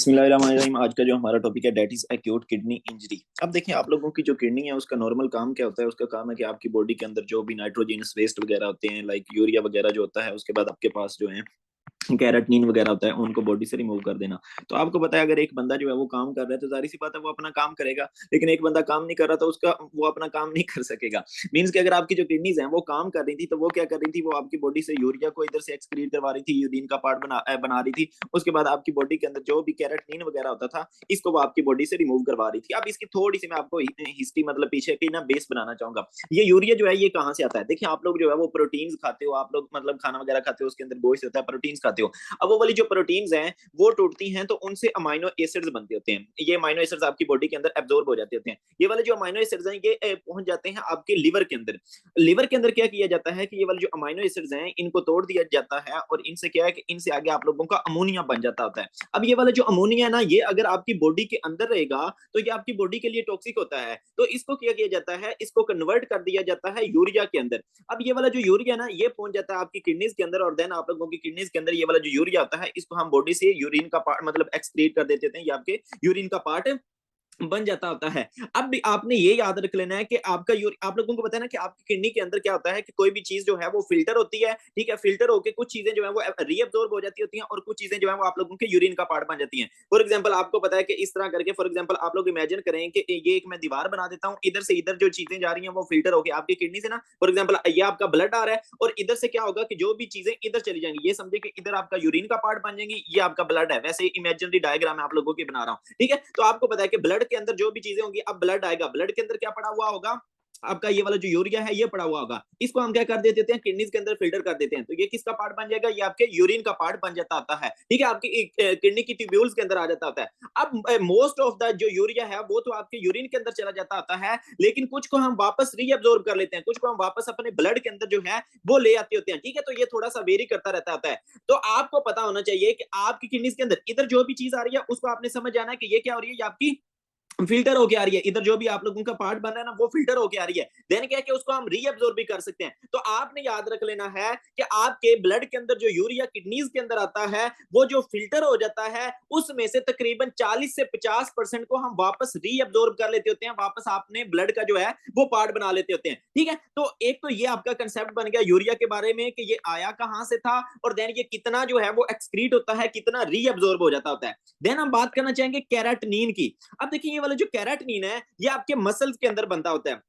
बिस्मिल्लाहिर्रहमानिर्रहीम। आज का जो हमारा टॉपिक है that is acute kidney injury. अब देखिए, आप लोगों की जो किडनी है उसका नॉर्मल काम क्या होता है। उसका काम है कि आपकी बॉडी के अंदर जो भी नाइट्रोजनस वेस्ट वगैरह होते हैं, लाइक यूरिया वगैरह जो होता है, उसके बाद आपके पास जो है कैरेटीन वगैरह होता है, उनको बॉडी से रिमूव कर देना। तो आपको पता है, अगर एक बंदा जो है वो काम कर रहा है तो जाहिर सी बात है वो अपना काम करेगा। लेकिन एक बंदा काम नहीं कर रहा तो उसका वो अपना काम नहीं कर सकेगा। मींस कि अगर आपकी जो किडनीज हैं वो काम कर रही थी तो वो क्या कर रही थी, वो आपकी बॉडी से यूरिया को इधर से एक्सक्रीट करवा रही थी, यूरिन का पार्ट बना रही थी। उसके बाद आपकी बॉडी के अंदर जो भी कैरेटीन वगैरह होता था, इसको वो आपकी बॉडी से रिमूव करवा रही थी। अब इसकी थोड़ी सी मैं आपको हिस्ट्री मतलब पीछे की ना बेस बनाना चाहूंगा। ये यूरिया जो है ये कहाँ से आता है। देखिए, आप लोग जो है वो प्रोटीन्स खाते हो, आप लोग मतलब खाना वगैरह खाते हो, उसके अंदर गोश्त होता है, प्रोटीन्स खाते हो। अब वो वाली जो प्रोटीन्स हैं वो टूटती हैं तो उनसे अमाइनो एसिड्स बनते होते हैं। ये अमाइनो एसिड्स आपकी बॉडी के अंदर एब्जॉर्ब हो जाते होते हैं। ये वाले जो अमाइनो एसिड्स हैं ये पहुंच जाते हैं आपके लिवर के अंदर। लिवर के अंदर क्या किया जाता है कि ये वाले जो अमाइनो एसिड्स हैं इनको तोड़ दिया जाता है, और इनसे क्या है कि इनसे आगे आप लोगों का अमोनिया बन जाता होता है। अब ये वाला जो अमोनिया है ना, ये अगर आपकी बॉडी के अंदर रहेगा तो ये आपकी बॉडी के लिए टॉक्सिक होता है। तो इसको क्या किया जाता है, इसको कन्वर्ट कर दिया जाता है यूरिया के अंदर। अब ये वाला जो यूरिया ना ये पहुंच जाता है आपकी किडनीज के अंदर, और देन आप लोगों की किडनीज के अंदर ये वाला जो यूरिया होता है इसको हम बॉडी से यूरिन का पार्ट मतलब एक्सक्रीट कर देते हैं, ये आपके यूरिन का पार्ट बन जाता होता है। अब भी आपने ये याद रख लेना है कि आपका आप लोगों को पता है ना कि आपकी किडनी के अंदर क्या होता है कि कोई भी चीज जो है वो फिल्टर होती है, ठीक है। फिल्टर होके कुछ चीजें जो है वो रीअब्सॉर्ब हो जाती होती हैं, और कुछ चीजें जो है वो आप लोगों के यूरिन का पार्ट बन जाती हैं। फॉर एग्जाम्पल आपको पता है कि इस तरह करके, फॉर एग्जाम्पल आप लोग इमेजिन करें कि ये एक मैं दीवार बना देता हूँ, इधर से इधर जो चीजें जा रही हैं वो फिल्टर होकर आपकी किडनी से ना, फॉर एग्जाम्पल ये आपका ब्लड आ रहा है, और इधर से क्या होगा कि जो भी चीजें इधर चली जाएंगी, ये समझे कि इधर आपका यूरिन का पार्ट बन जाएंगी, ये आपका ब्लड है। वैसे इमेजिनरी डायग्राम आप लोगों की बना रहा हूँ, ठीक है। तो आपको पता है कि ब्लड के अंदर जो भी चीजें होंगी, अब ब्लड आएगा, ब्लड के अंदर क्या पड़ा हुआ होगा, आपका ये वाला जो यूरिया है ये पड़ा हुआ होगा। इसको हम क्या कर देते हैं, किडनीज के अंदर फिल्टर कर देते हैं। तो ये किसका पार्ट बन जाएगा, ये आपके यूरिन का पार्ट बन जाता होता है, ठीक है। आपकी किडनी की ट्यूब्यूल्स के अंदर आ जाता होता है। अब मोस्ट ऑफ द जो यूरिया है वो तो आपके यूरिन के अंदर चला जाता होता है, लेकिन कुछ को हम वापस रीअब्सॉर्ब कर लेते हैं, कुछ को हम वापस अपने ब्लड के अंदर जो है वो ले आते होते हैं, ठीक है। तो ये थोड़ा सा वेरी करता रहता होता है। तो आपको पता होना चाहिए कि आपकी किडनीज के अंदर इधर जो भी चीज आ रही है उसको आपने समझ जाना है कि ये क्या हो रही है, ये आपकी फिल्टर होके आ रही है। इधर जो भी आप लोगों का पार्ट बन रहा है ना वो फिल्टर होके आ रही है। देन क्या है कि उसको हम रीअब्सॉर्ब भी कर सकते हैं। तो आपने याद रख लेना है कि आपके ब्लड के अंदर जो यूरिया किडनीज के अंदर आता है वो जो फिल्टर हो जाता है उसमें से तकरीबन 40 से 50% को हम वापस रीअब्सॉर्ब कर लेते होते हैं, वापस आपने ब्लड का जो है वो पार्ट बना लेते होते हैं, ठीक है। तो एक तो ये आपका कंसेप्ट बन गया यूरिया के बारे में कि ये आया कहां से था, और देन ये कितना जो है वो एक्सक्रीट होता है, कितना रीअब्सॉर्ब हो जाता होता है। देन हम बात करना चाहेंगे कैराटनीन की। अब देखिए, ये वाला जो कैराटिन है ये आपके मसल्स के अंदर बनता होता है।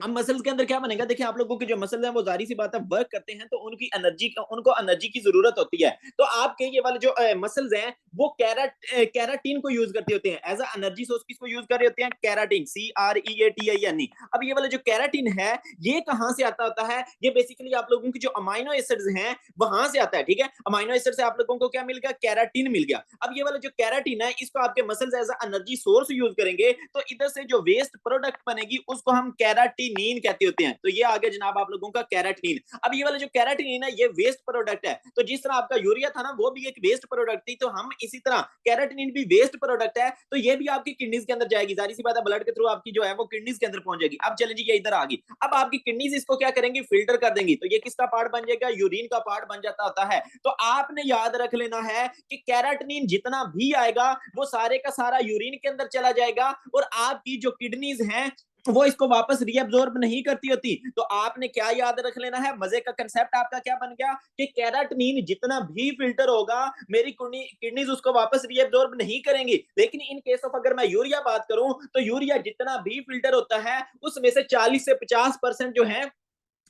अब मसल्स के अंदर क्या बनेगा, देखिए आप लोगों के जो मसल्स हैं वो जारी सी बात है वर्क करते हैं तो उनकी एनर्जी उनको एनर्जी की जरूरत होती है। तो आपके ये वाले जो मसल्स हैं वो कैराटीन को यूज करते होते हैं एज अ एनर्जी सोर्स। किसको यूज कर रहे होते हैं, कैराटीन, CREATIN। अब ये वाला जो कैराटीन है ये कहां से आता होता है, ये बेसिकली आप लोगों की जो अमाइनो एसिड्स हैं वहां से आता है, ठीक है। अमाइनो एसिड से आप लोगों को क्या मिल गया, कैराटीन मिल गया। अब ये वाला जो कैराटीन है इसको आपके muscles as a energy source use करेंगे तो इधर से जो वेस्ट प्रोडक्ट बनेगी उसको हम कैराटीनीन कहते होते हैं। तो ये आ गया जनाब आप लोगों का कैराटीन। अब ये वाला जो कैराटीन है ये वेस्ट प्रोडक्ट है। तो जिस तरह आपका यूरिया था ना वो भी एक वेस्ट प्रोडक्ट थी, तो हम इसी तरह कैराटीन भी वेस्ट प्रोडक्ट है, तो ये भी आपकी किडनीज के अंदर जाएगी। जारी सी बात है ब्लड के थ्रू आपकी जो है वो किडनीज के अंदर पहुंच जाएगी। अब चलें जी, ये इधर आ गई। अब आपकी किडनीज इसको क्या करेंगी, फिल्टर कर देंगी। तो ये किसका पार्ट बन जाएगा, यूरिन का पार्ट बन जाता होता है। तो आपने याद रख लेना है कि कैराटीन जितना भी आएगा वो सारे का सारा यूरिन के अंदर चला जाएगा, और आपकी जो किडनीज हैं वो इसको वापस रीअब्सॉर्ब नहीं करती होती। तो आपने क्या याद रख लेना है, मजे का कंसेप्ट आपका क्या बन गया कि कैराटिन जितना भी फिल्टर होगा मेरी किडनीज उसको वापस रीअब्सॉर्ब नहीं करेंगी। लेकिन इन केस ऑफ अगर मैं यूरिया बात करूं तो यूरिया जितना भी फिल्टर होता है उसमें से 40 से 50% जो है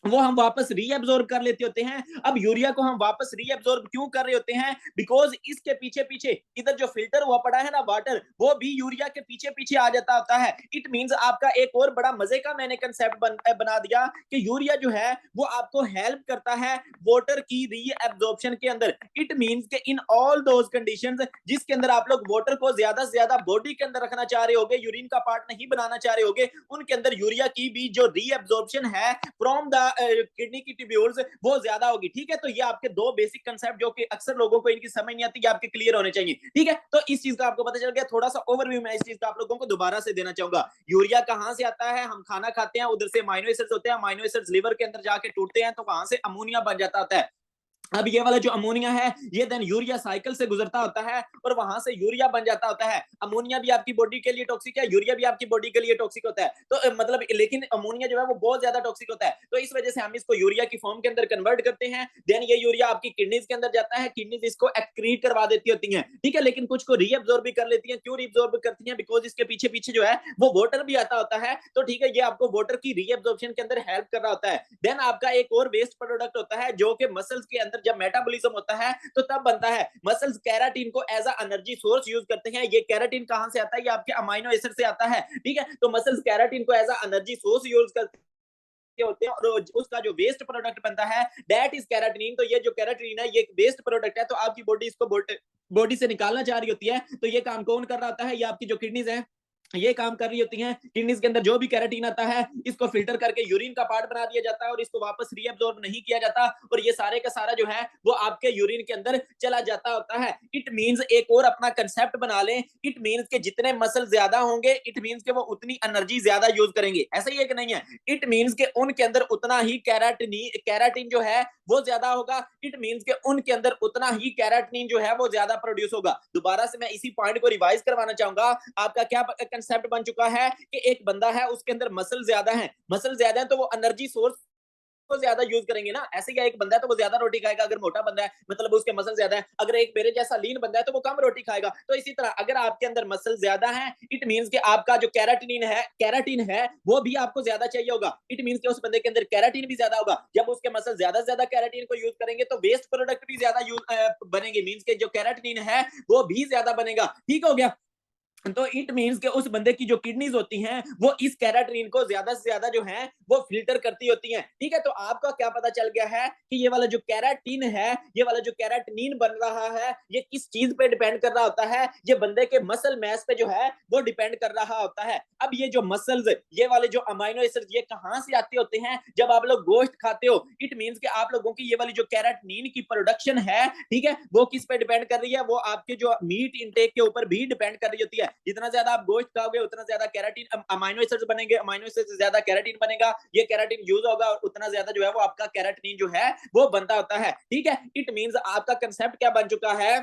वो हम वापस रीअब्सॉर्ब कर लेते होते हैं। अब यूरिया को हम वापस रीअब्सॉर्ब क्यों कर रहे होते हैं, बिकॉज इसके पीछे पीछे इधर जो फिल्टर हुआ पड़ा है ना वाटर, वो भी यूरिया के पीछे पीछे आ जाता होता है। इट मींस आपका एक और बड़ा मजे का मैंने कंसेप्ट बना दिया कि यूरिया जो है वो आपको हेल्प करता है वाटर की रीअब्सॉर्प्शन के अंदर। इट मींस के इन ऑल दोज कंडीशंस जिसके अंदर आप लोग वाटर को ज्यादा से ज्यादा बॉडी के अंदर रखना चाह रहे होगे, यूरिन का पार्ट नहीं बनाना चाह रहे होगे, उनके अंदर यूरिया की भी जो रीअब्सॉर्प्शन है फ्रॉम द किडनी की ट्यूब्यूल्स वो ज्यादा होगी, ठीक है। तो ये आपके दो बेसिक कंसेप्ट जो कि अक्सर लोगों को इनकी समझ नहीं आती, ये आपके क्लियर होने चाहिए, ठीक है। तो इस चीज का आपको पता चल गया। थोड़ा सा ओवरव्यू मैं इस चीज का आप लोगों को दोबारा से देना चाहूंगा। यूरिया कहां से आता है, हम खाना खाते हैं, उधर से अमाइनो एसिड्स होते हैं, अमाइनो एसिड्स लिवर के अंदर जाके टूटते हैं तो वहां से अमोनिया बन जाता है। अब ये वाला जो अमोनिया है ये देन यूरिया साइकिल से गुजरता होता है और वहां से यूरिया बन जाता होता है। अमोनिया भी आपकी बॉडी के लिए टॉक्सिक है, यूरिया भी आपकी बॉडी के लिए टॉक्सिक होता है। तो मतलब लेकिन अमोनिया जो है वो बहुत ज्यादा टॉक्सिक होता है, तो इस वजह से हम इसको यूरिया की फॉर्म के अंदर कन्वर्ट करते हैं। देन ये यूरिया आपकी किडनीज के अंदर जाता है, किडनीज इसको एक्सक्रीट करवा देती होती हैं, ठीक है। लेकिन कुछ को रीअब्सॉर्ब भी कर लेती हैं। क्यों रीअब्सॉर्ब करती हैं? बिकॉज इसके पीछे पीछे जो है वो वाटर भी आता होता है, तो ठीक है, ये आपको वाटर की रीअब्सॉर्प्शन के अंदर हेल्प कर रहा होता है। देन आपका एक और वेस्ट प्रोडक्ट होता है जो कि मसल्स के अंदर जब मेटाबॉलिज्म होता है तो तब बनता है। मसल्स कैराटीन को as a energy source use करते हैं। ये कैराटीन कहां से आता है? ये आपके अमाइनो एसिड से आता है, ठीक है। तो मसल्स कैराटीन को as a energy source use करते होते हैं और उसका जो वेस्ट प्रोडक्ट बनता है दैट इज कैराटीन। तो ये जो कैराटीन है ये वेस्ट प्रोडक्ट है, तो आपकी बॉडी इसको बॉडी से निकालना चाह रही होती है। तो ये काम कौन कर रहा होता है? ये आपकी जो किडनीज है ये काम कर रही होती हैं। किडनीज के अंदर जो भी कैराटीन आता है इसको फिल्टर करके यूरिन का पार्ट बना दिया जाता है और इसको वापस रीअब्सॉर्ब नहीं किया जाता, और ये सारे का सारा जो है वो आपके यूरिन के अंदर चला जाता होता है। इट मींस एक और अपना कंसेप्ट बना लें, इट मींस के जितने मसल ज्यादा होंगे इट मींस के वो उतनी एनर्जी ज्यादा यूज करेंगे। ऐसा ही है कि नहीं है? इट मींस के उनके अंदर उतना ही कैराटीन जो है वो ज्यादा होगा। इट मींस के उनके अंदर उतना ही कैराटीन जो है वो ज्यादा प्रोड्यूस होगा। दोबारा से मैं इसी पॉइंट को रिवाइज करवाना चाहूंगा। आपका क्या कंसेप्ट बन चुका है कि एक बंदा है उसके अंदर मसल ज्यादा है, मसल ज्यादा है तो वो एनर्जी सोर्स को ज्यादा यूज करेंगे ना। ऐसे ही एक बंदा है तो वो ज्यादा रोटी खाएगा, अगर मोटा बंदा है मतलब उसके मसल ज्यादा है। अगर एक मेरे जैसा लीन बंदा है तो वो कम रोटी खाएगा। तो इसी तरह अगर आपके अंदर मसल ज्यादा है इट मींस कि आपका जो कैराटीन है वो भी आपको ज्यादा चाहिए होगा। इट मींस कि उस बंदे के अंदर कैराटीन भी ज्यादा होगा। जब उसके मसल ज्यादा से ज्यादा कैराटीन को यूज करेंगे तो वेस्ट प्रोडक्ट भी ज्यादा यूज बनेंगे, मींस के जो कैराटीन है वो भी ज्यादा बनेगा। ठीक हो गया? तो इट मींस कि उस बंदे की जो किडनीज होती हैं वो इस कैराटीन को ज्यादा से ज्यादा जो है वो फिल्टर करती होती हैं, ठीक है। तो आपका क्या पता चल गया है कि ये वाला जो कैराटीन है, ये वाला जो कैराटीन बन रहा है ये किस चीज पे डिपेंड कर रहा होता है? ये बंदे के मसल मैस पे जो है वो डिपेंड कर रहा होता है। अब ये जो मसल्स, ये वाले जो अमाइनो एसिड ये कहां से आते होते हैं? जब आप लोग गोश्त खाते हो इट मींस कि आप लोगों की ये वाली जो कैराटीन की प्रोडक्शन है, ठीक है, वो किस पे डिपेंड कर रही है? वो आपके जो मीट इंटेक के ऊपर भी डिपेंड कर रही होती है। जितना ज्यादा आप गोश्त खाओगे उतना ज्यादा कैराटीन अमाइनो एसिड्स बनेंगे, अमाइनो एसिड से ज्यादा कैराटीन बनेगा, ये कैराटीन यूज होगा और उतना ज्यादा जो है वो आपका कैराटीन जो है वो बनता होता है, ठीक है। इट मींस आपका कंसेप्ट क्या बन चुका है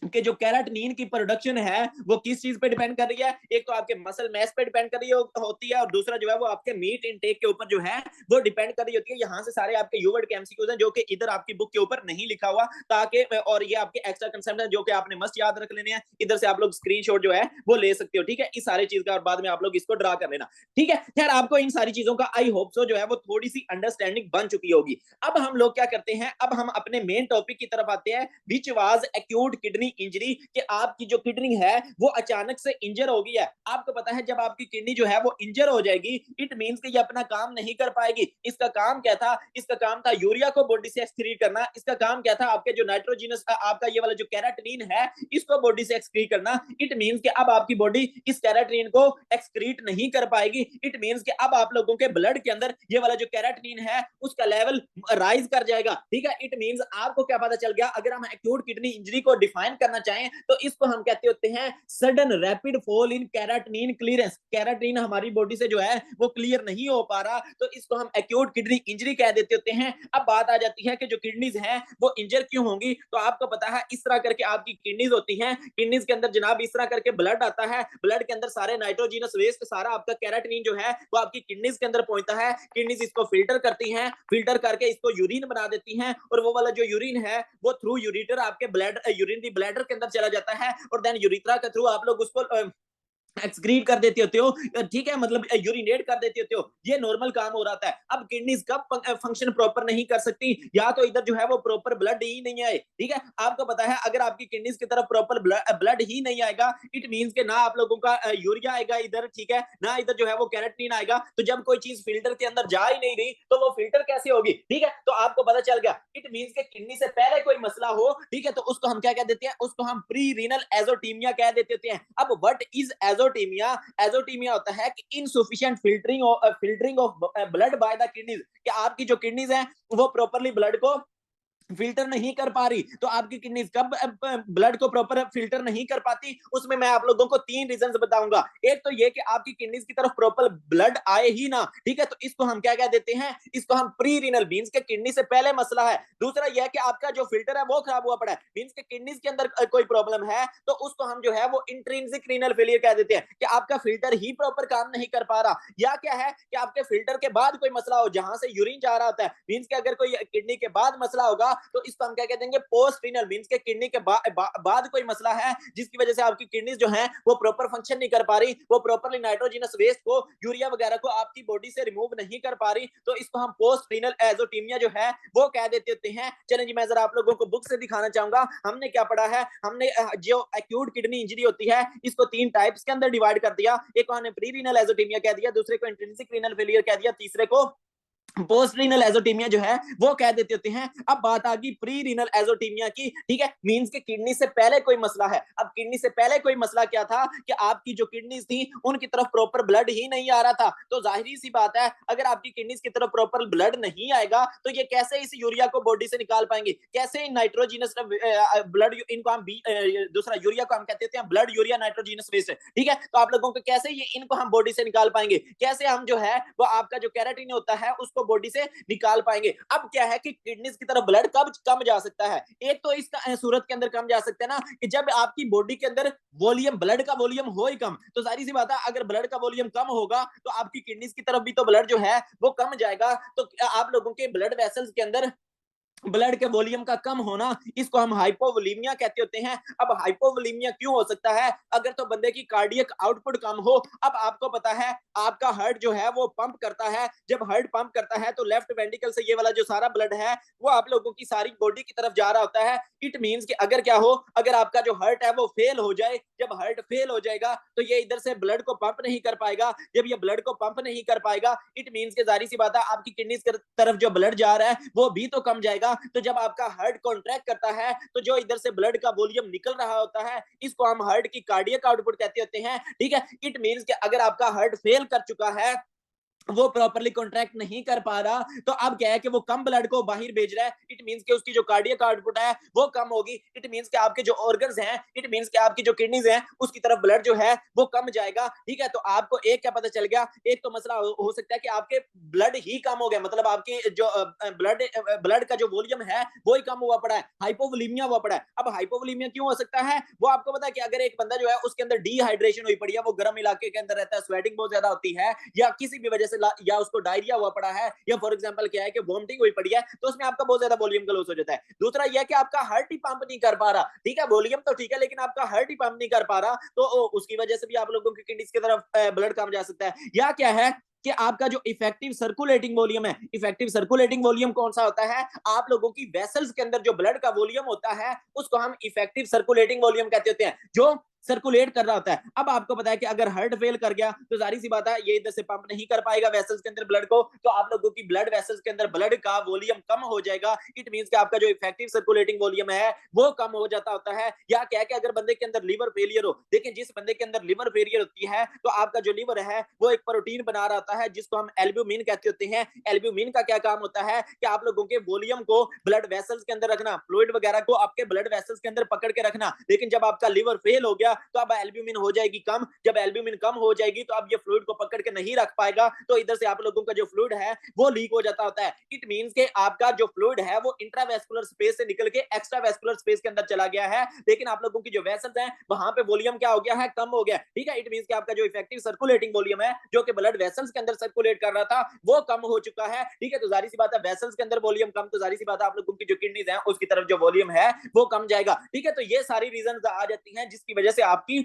कि जो कैराटीन की प्रोडक्शन है वो किस चीज पे डिपेंड कर रही है? एक तो आपके मसल मैस पे डिपेंड कर रही होती है और दूसरा जो है वो आपके मीट इनटेक के ऊपर जो है वो डिपेंड कर रही होती है। यहाँ से सारे आपके यूवर्ड के एमसीक्यूज हैं जो कि इधर आपकी बुक के ऊपर नहीं लिखा हुआ, ताकि और ये आपके एक्स्ट्रा कंसेप्ट है जो कि आपने मस्ट याद रख लेने हैं। इधर से आप लोग स्क्रीनशॉट जो है वो ले सकते हो, ठीक है, इस सारी चीज का, और बाद में आप लोग इसको ड्रा कर लेना, ठीक है। खैर आपको इन सारी चीजों का आई होप सो जो है वो थोड़ी सी अंडरस्टैंडिंग बन चुकी होगी। अब हम लोग क्या करते हैं, अब हम अपने मेन टॉपिक की तरफ आते हैं, which was acute kidney injury, कि आपकी जो किडनी है वो अचानक से इंजर हो गई है। आपको पता है जब आपकी किडनी जो है वो इंजर हो जाएगी इट मींस कि ये अपना काम नहीं कर पाएगी। इसका काम क्या था? इसका काम था यूरिया को बॉडी से एक्सक्रीट करना। इसका काम क्या था? आपके जो नाइट्रोजिनस आपका ये वाला जो कैराटीन है इसको बॉडी से एक्सक्रीट करना। इट मींस कि अब आपकी बॉडी इस कैराटीन को एक्सक्रीट नहीं कर पाएगी। इट मींस कि अब आप लोगों के ब्लड के अंदर ये वाला जो कैराटीन है उसका लेवल राइज कर जाएगा, ठीक है। इट मींस आपको क्या पता चल गया? अगर हम एक्यूट किडनी इंजरी को डिफाइन करना चाहें तो इसको हम कहते होते हैं sudden rapid fall in keratin clearance. Keratin हमारी बॉडी से जो है वो क्लियर नहीं हो पा रहा, तो इसको हम एक्यूट किडनी इंजरी कह देते होते हैं। अब बात आ जाती है कि जो किडनीज हैं वो इंजर क्यों होंगी? तो आपको पता है इस तरह करके आपकी किडनीज होती हैं, किडनीज के अंदर जनाब इस तरह करके ब्लड आता है, ब्लड के अंदर सारे नाइट्रोजिनस वेस्ट सारा आपका कैराटीन जो है वो आपकी किडनीज के अंदर पहुंचता है। किडनीज इसको फिल्टर करती हैं, फिल्टर करके इसको यूरिन बना देती हैं, और वो वाला जो यूरिन है वो थ्रू यूरिटर आपके ब्लड यूरिनरी ब्लैडर के अंदर चला जाता है, और देन यूरिथ्रा के थ्रू आप लोग उसको एक्सक्रीट कर देते होते हो, ठीक है, मतलब यूरिनेट कर देते होते हो। ये नॉर्मल काम हो रहा था। अब किडनीज कब फंक्शन प्रॉपर नहीं कर सकती? या तो इधर जो है वो प्रॉपर ब्लड ही नहीं आए, ठीक है। आपको पता है अगर आपकी किडनीज की तरफ प्रॉपर ब्लड ही नहीं आएगा इट मींस के ना आप लोगों का यूरिया आएगा इधर, ठीक है, ना इधर जो है वो कैरेटिन आएगा। तो जब कोई चीज फिल्टर के अंदर जा ही नहीं रही तो वो फिल्टर कैसे होगी? ठीक है, तो आपको पता चल गया इट मींस के किडनी से पहले कोई मसला हो, ठीक है, तो उसको हम क्या कह देते हैं? उसको हम प्री रीनल एजोटीमिया कह देते हैं। अब व्हाट इज एजोटीमिया? एजोटीमिया होता है कि insufficient filtering of blood by the kidneys, कि आपकी जो किडनीज हैं वो प्रॉपरली ब्लड को फिल्टर नहीं कर पा रही, तो आपकी किडनीज कब ब्लड को प्रॉपर फिल्टर नहीं कर पाती, उसमें मैं आप लोगों को 3 रीजंस बताऊंगा। एक तो ये कि आपकी किडनीज की तरफ प्रॉपर ब्लड आए ही ना, ठीक है, तो इसको हम क्या कह देते हैं, इसको हम प्री रीनल, मींस के किडनी से पहले मसला है। दूसरा यह कि आपका जो फिल्टर है वो खराब हुआ पड़ा है, मींस के किडनीज के अंदर कोई प्रॉब्लम है, तो उसको हम जो है वो इंट्रिंसिक रीनल फेलियर कह देते हैं, कि आपका फिल्टर ही प्रॉपर काम नहीं कर पा रहा, या क्या है कि आपके फिल्टर के बाद कोई मसला हो, जहां से यूरिन जा रहा होता है, मींस के अगर कोई किडनी के बाद मसला होगा तो इसको हम क्या कह देंगे, पोस्ट रीनल, मींस के किडनी के बाद कोई मसला है जिसकी वजह से आपकी किडनीज जो है वो प्रॉपर फंक्शन नहीं कर पा रही, वो प्रॉपरली नाइट्रोजिनस वेस्ट को, यूरिया वगैरह को आपकी बॉडी से रिमूव नहीं कर पा रही, तो इसको हम पोस्ट रीनल एजोटीमिया जो है वो कह देते होते हैं। चलें जी, मैं जरा आप लोगों को बुक से दिखाना चाहूंगा, हमने क्या पढ़ा है, हमने जो एक्यूट किडनी इंजरी होती है इसको 3 टाइप्स के अंदर डिवाइड कर दिया। एक को हमने प्री रीनल एजोटीमिया कह दिया, दूसरे को इंट्रिंसिक रीनल फेलियर कह दिया, तीसरे को पोस्ट रीनल एजोटीमिया जो है वो कह देते होते हैं। अब बात आ गई प्री रीनल एजोटीमिया की, ठीक है, मींस के किडनी से पहले कोई मसला है। अब किडनी से पहले कोई मसला क्या था कि आपकी जो किडनीज थी उनकी तरफ प्रॉपर ब्लड ही नहीं आ रहा था, तो जाहिर सी बात है अगर आपकी किडनीज की तरफ प्रॉपर ब्लड नहीं आएगा तो ये कैसे इस यूरिया को बॉडी से निकाल पाएंगे, कैसे नाइट्रोजिनस ब्लड, इनको हम दूसरा यूरिया को हम कहते हैं ब्लड यूरिया नाइट्रोजिनस वेस्ट, ठीक है, तो आप लोगों को कैसे ये इनको हम बॉडी से निकाल पाएंगे, कैसे हम जो है वो आपका जो कैराटीन होता है उसको बॉडी से निकाल पाएंगे। अब क्या है कि किडनीज की तरफ ब्लड कब कम जा सकता है, एक तो इसका सूरत के अंदर कम जा सकता है ना, कि जब आपकी बॉडी के अंदर वॉल्यूम, ब्लड का वॉल्यूम हो ही कम, तो सारी सी बात है अगर ब्लड का वॉल्यूम कम होगा तो आपकी किडनीज की तरफ भी तो ब्लड जो है वो कम जाएगा, तो आप लोगों के ब्लड वेसल्स के अंदर ब्लड के वॉल्यूम का कम होना, इसको हम हाइपोवोलीमिया कहते होते हैं। अब हाइपोवोलीमिया क्यों हो सकता है, अगर तो बंदे की कार्डियक आउटपुट कम हो। अब आपको पता है आपका हार्ट जो है वो पंप करता है, जब हार्ट पंप करता है तो लेफ्ट वेंट्रिकल से ये वाला जो सारा ब्लड है वो आप लोगों की सारी बॉडी की तरफ जा रहा होता है। इट मींस कि अगर क्या हो, अगर आपका जो हार्ट है वो फेल हो जाए, जब हार्ट फेल हो जाएगा तो ये इधर से ब्लड को पंप नहीं कर पाएगा, जब ये ब्लड को पंप नहीं कर पाएगा इट मींस कि जारी सी बात है आपकी किडनी की तरफ जो ब्लड जा रहा है वो भी तो कम जाएगा। तो जब आपका हार्ट कॉन्ट्रैक्ट करता है तो जो इधर से ब्लड का वॉल्यूम निकल रहा होता है इसको हम हार्ट की कार्डियक आउटपुट कहते होते हैं, ठीक है। इट मींस कि अगर आपका हार्ट फेल कर चुका है, वो प्रॉपर्ली कॉन्ट्रैक्ट नहीं कर पा रहा, तो अब क्या है कि वो कम ब्लड को बाहर भेज रहा है, इट मींस कि उसकी जो कार्डियक आउटपुट है वो कम होगी, इट मींस कि आपके जो ऑर्गन्स हैं, इट मींस कि आपकी जो किडनीज हैं उसकी तरफ ब्लड जो है वो कम जाएगा, ठीक है। तो आपको एक क्या पता चल गया, एक तो मसला हो सकता है कि आपके ब्लड ही कम हो गया, मतलब आपके जो ब्लड का जो वॉल्यूम है वो ही कम हुआ पड़ा है, हाइपोवोलीमिया हुआ पड़ा है। अब हाइपोवोलीमिया क्यों हो सकता है, वो आपको पता है कि अगर एक बंदा जो है उसके अंदर डिहाइड्रेशन हुई पड़ी है, वो गर्म इलाके के अंदर रहता है, स्वेटिंग बहुत ज्यादा होती है, या किसी भी वजह से या उसको डायरिया हुआ पड़ा है, या फॉर एग्जांपल क्या है कि वॉमिटिंग हुई पड़ी है, तो उसमें आपका बहुत ज्यादा वॉल्यूम का लॉस हो जाता है। दूसरा यह कि आपका हार्ट ही पंप नहीं कर पा रहा, ठीक है, वॉल्यूम तो ठीक है लेकिन आपका हार्ट ही पंप नहीं कर पा रहा, तो उसकी वजह से भी आप लोगों की किडनीज की तरफ ब्लड कम जा सकता है। या क्या है कि आपका जो इफेक्टिव सर्कुलेटिंग वॉल्यूम है, इफेक्टिव सर्कुलेटिंग वॉल्यूम कौन सा होता है, आप लोगों की वेसल्स के अंदर जो ब्लड का वॉल्यूम होता है उसको हम इफेक्टिव सर्कुलेटिंग वॉल्यूम कहते होते हैं, जो सर्कुलेट कर रहा होता है। अब आपको पता है कि अगर हार्ट फेल कर गया तो जारी सी बात है ये इधर से पंप नहीं कर पाएगा वेसल्स के अंदर ब्लड को, तो आप लोगों की ब्लड वेसल्स के अंदर ब्लड का वॉल्यूम कम हो जाएगा, इट मींस कि आपका जो इफेक्टिव सर्कुलेटिंग वॉल्यूम है वो कम हो जाता होता है। या क्या है कि अगर बंदे के अंदर लिवर फेलियर हो, देखिए जिस बंदे के अंदर लिवर फेलियर होती है तो आपका जो लिवर है वो एक प्रोटीन बना रहा होता है जिसको हम एल्ब्यूमिन कहते होते हैं। एल्ब्यूमिन का क्या काम होता है कि आप लोगों के वॉल्यूम को ब्लड वेसल्स के अंदर रखना, फ्लूइड वगैरह को आपके ब्लड वेसल्स के अंदर पकड़ के रखना, लेकिन जब आपका लिवर फेल हो गया तो अब एल्ब्यूमिन हो जाएगी कम, जब एल्ब्यूमिन कम हो जाएगी तो अब ये फ्लूइड को पकड़ के नहीं रख पाएगा, तो इधर से आप लोगों का जो फ्लूइड है वो लीक हो जाता होता है। इट मींस के आपका जो फ्लूइड है वो इंट्रावेस्कुलर स्पेस से निकल के एक्स्ट्रावेस्कुलर स्पेस के अंदर चला गया है, लेकिन आप लोगों की जो वेसल्स हैं वहां पे वॉल्यूम क्या हो गया है, कम हो गया, ठीक है। इट मींस कि आपका जो इफेक्टिव सर्कुलेटिंग वॉल्यूम है जो कि ब्लड वेसल्स के अंदर सर्कुलेट कर रहा था वो कम हो चुका है, ठीक है। तो जारी सी बात है वेसल्स के अंदर वॉल्यूम कम, तो जारी सी बात है आप लोगों की जो किडनीज है उसकी तरफ जो वॉल्यूम है वो कम जाएगा, ठीक है। तो ये सारी रीजन आ जाती हैं जिसकी वजह से आपकी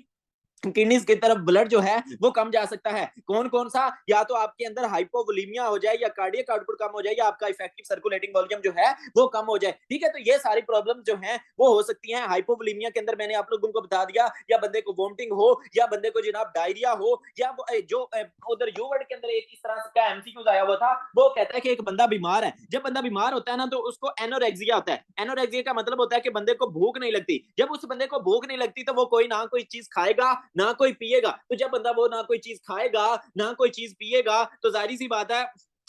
किडनीज की तरफ ब्लड जो है वो कम जा सकता है। कौन कौन सा, या तो आपके अंदर हाइपोवोलीमिया हो जाए, या कार्डियक आउटपुट कम हो जाए, या आपका इफेक्टिव सर्कुलेटिंग वॉल्यूम जो है वो कम हो जाए, ठीक है। तो ये सारी प्रॉब्लम जो है वो हो सकती हैं। हाइपोवोलीमिया के अंदर मैंने आप लोगों को बता दिया, या बंदे को वोमिटिंग हो, या बंदे को जनाब डायरिया हो, या जो उधर यू वर्ड के अंदर एक इस तरह का एमसीक्यूज आया हुआ था, वो कहता है कि एक बंदा बीमार है, जब बंदा बीमार होता है ना तो उसको एनोरेक्सिया होता है। एनोरेक्सिया का मतलब होता है कि बंदे को भूख नहीं लगती, जब उस बंदे को भूख नहीं लगती तो वो कोई ना कोई चीज खाएगा ना कोई पिएगा, तो जब बंदा वो ना कोई चीज खाएगा ना कोई चीज पिएगा तो जाहिर सी बात है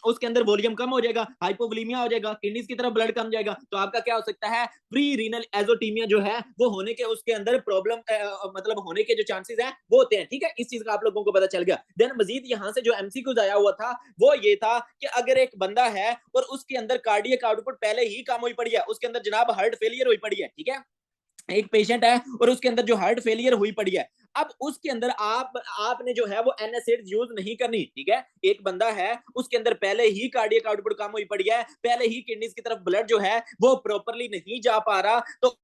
उसके अंदर वॉल्यूम कम हो जाएगा, हाइपोवोलेमिया हो जाएगा, किडनीज की तरफ ब्लड कम जाएगा, तो आपका क्या हो सकता है, प्री रीनल एजोटीमिया जो है वो होने के उसके अंदर प्रॉब्लम मतलब होने के जो चांसेस हैं वो होते हैं। ठीक है, इस चीज का आप लोगों को पता चल गया। देन मजीद यहाँ से जो एमसीक्यूज आया हुआ था वो ये था कि अगर एक बंदा है और उसके अंदर कार्डियक आउटपुट पहले ही कम हुई पड़ी है, उसके अंदर जनाब हार्ट फेलियर हुई पड़ी है, ठीक है, एक पेशेंट है और उसके अंदर जो हार्ट फेलियर हुई पड़ी है, अब उसके अंदर आपने जो है वो एनएसएड्स यूज नहीं करनी। ठीक है, एक बंदा है उसके अंदर पहले ही कार्डियक आउटपुट कम हुई पड़ी है, पहले ही किडनीज की तरफ ब्लड जो है वो प्रॉपरली नहीं जा पा रहा, तो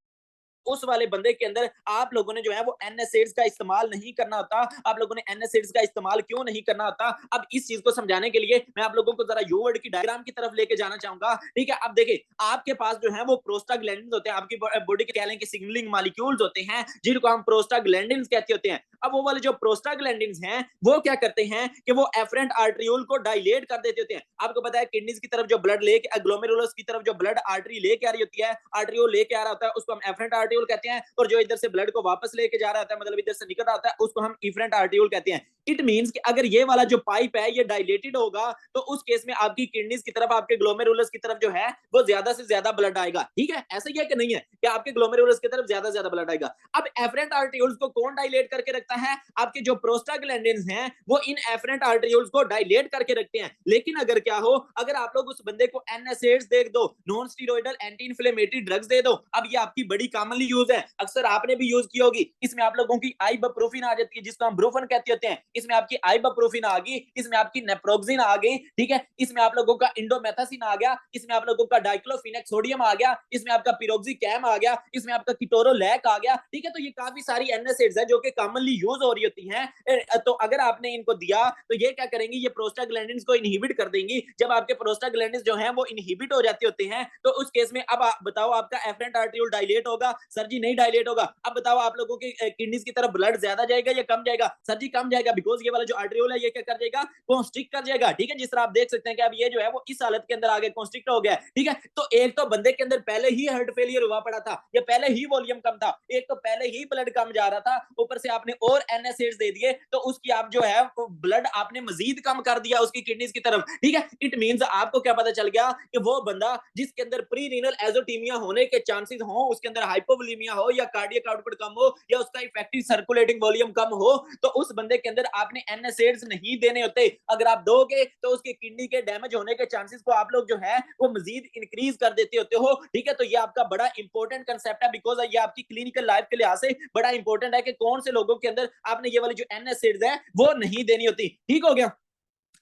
उस वाले बंदे के अंदर आप लोगों ने जो है वो एनएसएड्स का इस्तेमाल नहीं करना होता। आप लोगों ने एनएसएड्स का इस्तेमाल क्यों नहीं करना होता, अब इस चीज को समझाने के लिए मैं आप लोगों को जरा यू वर्ड की डायग्राम की तरफ लेके जाना चाहूंगा। ठीक है, अब देखिए आपके पास जो है वो प्रोस्टाग्लैंडिन्स होते हैं, आपकी बॉडी के कहलें कि सिग्नलिंग मॉलिक्यूल्स होते हैं जिनको हम प्रोस्टाग्लैंडिन्स कहते होते हैं। अब वो वाले जो प्रोस्टाग्लैंडिन्स हैं वो क्या करते हैं कि वो एफरेंट आर्टरियोल को डायलेट कर देते होते हैं। आपको पता है किडनीज की तरफ जो ब्लड लेके ग्लोमेरुलस की तरफ जो ब्लड आर्टरी लेके आ रही होती है, आर्टरियोल लेके आ रहा होता है, उसको हम एफरेंट आर्टरियोल कहते हैं, और जो इधर से ब्लड को वापस लेके जा रहा होता है, मतलब इधर से निकल आता है, उसको हम इफरेंट आर्टरियोल कहते हैं। इट मींस कि अगर ये वाला जो पाइप है ये डायलेटेड होगा तो उस केस में आपकी किडनीज की तरफ, आपके ग्लोमेरुलस की तरफ जो है वो ज्यादा से ज्यादा ब्लड आएगा। ठीक है, ऐसा ही है कि नहीं है कि आपके ग्लोमेरुलस की तरफ ज्यादा से ज्यादा ब्लड आएगा। अब एफरेंट आर्टरियोल्स को कौन डायलेट करके रखता है, आपके जो प्रोस्टाग्लैंडिन्स हैं वो इन एफरेंट आर्टरियोल्स को डायलेट करके रखते हैं। लेकिन अगर क्या हो, अगर आप लोग उस बंदे को एनएसएड्स दे दो, non steroidal anti inflammatory drugs दे दो, अब ये आपकी बड़ी कॉमनली यूज है, अक्सर आपने भी यूज की होगी, इसमें आप लोगों की आइबुप्रोफिन आ जाती है जिसको हम ब्रूफन कहते होते हैं, इसमें आपकी आइबुप्रोफिन आ गई, इसमें आपकी नेप्रोक्सिन आ गई, ठीक है, इसमें आप लोगों का इंडोमेथासिन आ गया, इसमें आप लोगों का डाइक्लोफिनेक सोडियम आ गया, इसमें आपका पिरोक्सिकैम आ गया, इसमें आपका कीटोरोलैक आ गया। ठीक है, तो ये काफी सारी एनएसएड्स है जो कि कॉमनली यूज हो रही होती हैं। तो अगर आपने इनको दिया तो ये क्या करेंगी, ये प्रोस्टाग्लैंडिन्स को इनहिबिट कर देंगी। जब आपके प्रोस्टाग्लैंडिन्स जो हैं वो इनहिबिट हो जाते होते हैं तो उस केस में अब बताओ आपका एफरेंट आर्टरियोल डायलेट होगा, सर जी नहीं डायलेट होगा। अब बताओ आप लोगों की किडनीज की तरफ ब्लड ज्यादा जाएगा या कम जाएगा, सर जी कम जाएगा, बिकॉज ये वाला जो आर्टरियोल है ये क्या कर जाएगा, कॉन्स्ट्रिक्ट कर जाएगा। ठीक है, जिस तरह आप देख सकते हैं कि अब ये जो है वो इस हालत के अंदर आगे कॉन्स्ट्रिक्ट हो गया है। ठीक है, तो एक तो बंदे के अंदर पहले ही हार्ट फेलियर हुआ पड़ा था, या पहले ही वॉल्यूम कम था, एक तो पहले ही ब्लड कम जा रहा था, ऊपर से आपने और एनएसएड्स दे दिए तो उसकी आप जो है ब्लड आपने मजीद कम कर दिया उसकी किडनीज की तरफ। ठीक है, इट मींस आपको क्या पता चल गया कि वो बंदा जिसके अंदर प्री रीनल एजोटीमिया होने के चांसेस हो, उसके अंदर हाइपोवोलेमिया हो या कार्डियक आउटपुट कम हो या उसका इफेक्टिव सर्कुलेटिंग वॉल्यूम कम हो, तो उस बंदे के अंदर आपने एनएसएड्स नहीं देने होते। अगर आप दोगे तो उसके किडनी के डैमेज होने के चांसेस को आप लोग जो है वो मजीद इंक्रीज कर देते होते हो। ठीक है, तो ये आपका बड़ा इंपॉर्टेंट कंसेप्ट है, बिकॉज ये आपकी क्लिनिकल लाइफ के लिहाज से बड़ा इंपॉर्टेंट है कि कौन से लोगों के अंदर आपने ये वाली जो एनएसएड्स है वो नहीं देनी होती। ठीक हो गया,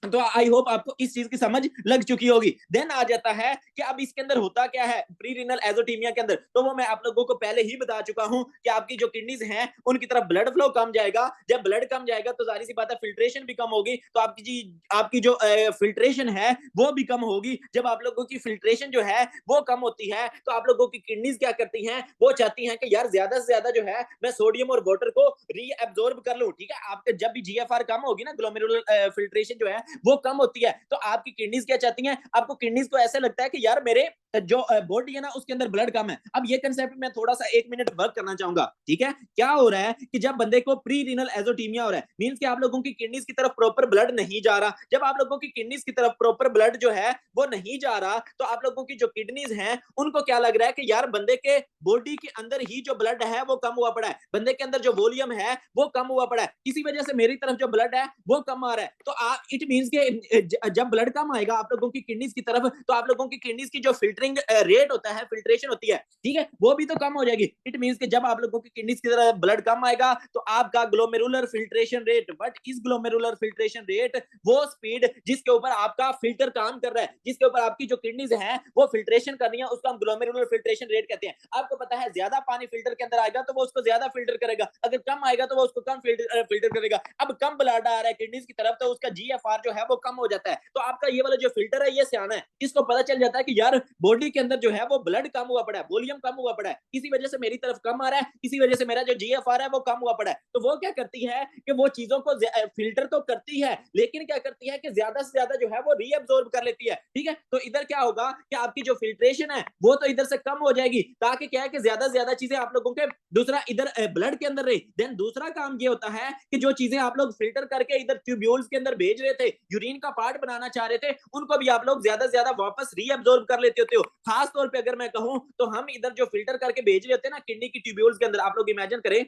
तो आई होप आपको इस चीज की समझ लग चुकी होगी। देन आ जाता है कि अब इसके अंदर होता क्या है प्री रीनल एजोटीमिया के अंदर, तो वो मैं आप लोगों को पहले ही बता चुका हूं कि आपकी जो किडनीज हैं उनकी तरफ ब्लड फ्लो कम जाएगा। जब ब्लड कम जाएगा तो जाहिर सी बात है फिल्ट्रेशन भी कम होगी, तो आपकी जो फिल्ट्रेशन है वो भी कम होगी। जब आप लोगों की फिल्ट्रेशन जो है वो कम होती है तो आप लोगों की किडनीज क्या करती हैं, वो चाहती हैं कि यार ज्यादा से ज्यादा जो है मैं सोडियम और वाटर को रीअब्सॉर्ब कर लूं। ठीक है, आपके जब भी जीएफआर कम होगी ना, ग्लोमेरुलर फिल्ट्रेशन जो है वो कम होती है, तो आपकी किडनीज क्या चाहती हैं, आपको किडनीज को ऐसे लगता है कि यार मेरे जो बॉडी है ना उसके अंदर ब्लड कम है। अब ये कंसेप्ट में थोड़ा सा 1 मिनट वर्क करना चाहूंगा। ठीक है, क्या हो रहा है कि जब बंदे को प्री रीनल एजोटीमिया हो रहा है, मींस कि आप लोगों की किडनीज की तरफ प्रॉपर ब्लड नहीं जा रहा। जब आप लोगों की किडनीज की तरफ प्रॉपर ब्लड जो है वो नहीं जा रहा तो आप लोगों की जो किडनीज हैं उनको क्या लग रहा है कि यार बंदे के बॉडी के अंदर ही जो ब्लड है वो कम हुआ पड़ा है, बंदे के अंदर जो वॉल्यूम है वो कम हुआ पड़ा है, किसी वजह से मेरी तरफ जो ब्लड है वो कम आ रहा है। तो आप इट मींस के जब ब्लड कम आएगा आप लोगों की किडनीज की तरफ तो आप लोगों की किडनीज की जो फिल्टरिंग रेट होता है, फिल्ट्रेशन होती है, ठीक है, वो भी तो कम हो जाएगी। इट मींस कि जब आप लोगों की किडनीज की तरफ ब्लड कम आएगा तो आपका glomerular filtration rate, what is glomerular filtration rate, वो स्पीड जिसके ऊपर आपका फिल्टर काम कर रहा है, जिसके ऊपर आपकी जो किडनीज है वो फिल्ट्रेशन कर रही है, उसको हम ग्लोमेरुलर फिल्ट्रेशन रेट कहते हैं। आपको पता है ज्यादा पानी फिल्टर के अंदर आएगा तो वो उसको ज्यादा फिल्टर करेगा, अगर कम आएगा तो वो उसको कम फिल्टर करेगा। अब कम ब्लड आ रहा है किडनीज की तरफ तो उसका जीएफआर जो है वो कम हो जाता है। तो आपका ये वाला जो फिल्टर है ये सियाना है, इसको पता चल जाता है कि यार बॉडी के अंदर जो है वो ब्लड कम हुआ पड़ा है, वॉल्यूम कम हुआ पड़ा है, इसी वजह से मेरी तरफ कम आ रहा है, इसी वजह से मेरा जो जीएफआर है वो कम हुआ पड़ा है। तो वो क्या करती है कि वो चीजों को फिल्टर तो करती है लेकिन क्या करती है कि ज्यादा से ज्यादा जो है वो रीअब्सॉर्ब कर लेती है। ठीक है, तो इधर क्या होगा कि आपकी जो फिल्ट्रेशन है वो तो इधर से कम हो जाएगी ताकि क्या है कि ज्यादा से ज्यादा चीजें आप लोगों के दूसरा इधर ब्लड के अंदर रहे। देन दूसरा काम ये होता है कि जो चीजें आप लोग फिल्टर करके इधर ट्यूब्यूल्स के अंदर भेज रहे थे यूरिन का पार्ट बनाना चाह रहे थे, उनको भी आप लोग ज्यादा से ज्यादा वापस रीअब्सॉर्ब कर लेते होते हो। खास तौर पे अगर मैं कहूं तो हम इधर जो फिल्टर करके भेज रहे होते हैं ना किडनी की ट्यूब्यूल्स के अंदर, आप लोग इमेजिन करें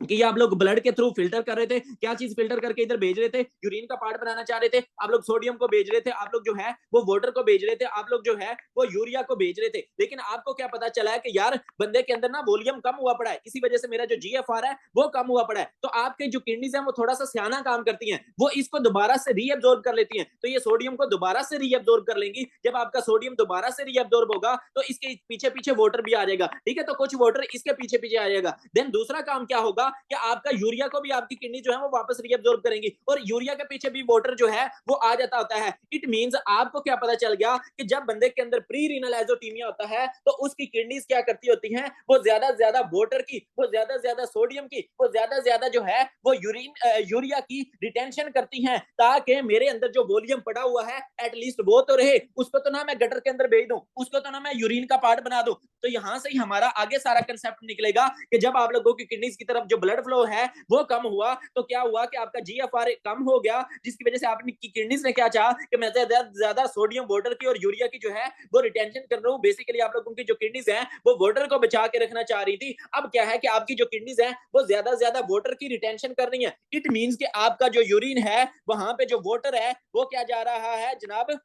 कि ये आप लोग ब्लड के थ्रू फिल्टर कर रहे थे, क्या चीज फिल्टर करके इधर भेज रहे थे, यूरिन का पार्ट बनाना चाह रहे थे, आप लोग सोडियम को भेज रहे थे, आप लोग जो है वो वाटर को भेज रहे थे, आप लोग जो है वो यूरिया को भेज रहे थे। लेकिन आपको क्या पता चला है कि यार बंदे के अंदर ना वॉल्यूम कम हुआ पड़ा है, इसी वजह से मेरा जो जीएफआर है वो कम हुआ पड़ा है। तो आपके जो किडनीज है वो थोड़ा सा सियाना काम करती हैं, वो इसको दोबारा से रीअब्सॉर्ब कर लेती हैं। तो ये सोडियम को दोबारा से रीअब्सॉर्ब कर लेंगी। जब आपका सोडियम दोबारा से रीअब्सॉर्ब होगा तो इसके पीछे पीछे वाटर भी आ जाएगा, ठीक है, तो कुछ वाटर इसके पीछे पीछे आ जाएगा। देन दूसरा काम क्या होगा कि आपका यूरिया को भी आपकी किडनी जो है वो वापस रीअब्सॉर्ब करेंगी, और यूरिया के पीछे भी वाटर जो है वो आ जाता होता है। इट मींस आपको क्या पता चल गया कि जब बंदे के अंदर प्री रीनल एजोटीमिया होता है तो उसकी किडनीज क्या करती होती हैं, वो ज्यादा ज्यादा वाटर की, वो ज्यादा ज्यादा सोडियम की, वो ज्यादा ज्यादा जो है वो यूरिया की रिटेंशन करती हैं, ताकि मेरे अंदर जो वॉल्यूम पड़ा हुआ है एटलीस्ट वो तो रहे, उसको तो ना मैं गटर के अंदर भेज दूं, उसको तो ना मैं यूरिन का पार्ट बना दूं। तो यहां से ही हमारा आगे सारा कंसेप्ट निकलेगा कि जब आप लोगों की किडनीज की तरफ जो ब्लड फ्लो है वो कम हुआ तो क्या हुआ कि आपका जीएफआर कम हो गया, जिसकी वजह से आपने किडनीज ने क्या चाहा कि मैं ज्यादा सोडियम वाटर की और यूरिया की जो है वो रिटेंशन कर रहा हूं। बेसिकली आप लोगों की जो किडनीज है वो वाटर को बचा के रखना चाह रही थी। अब क्या है कि आपकी जो किडनीज है वो ज्यादा ज्यादा वाटर की रिटेंशन कर रही है। इट मींस कि आपका जो यूरिन है वहां पे जो वाटर है वो क्या जा रहा है जनाब,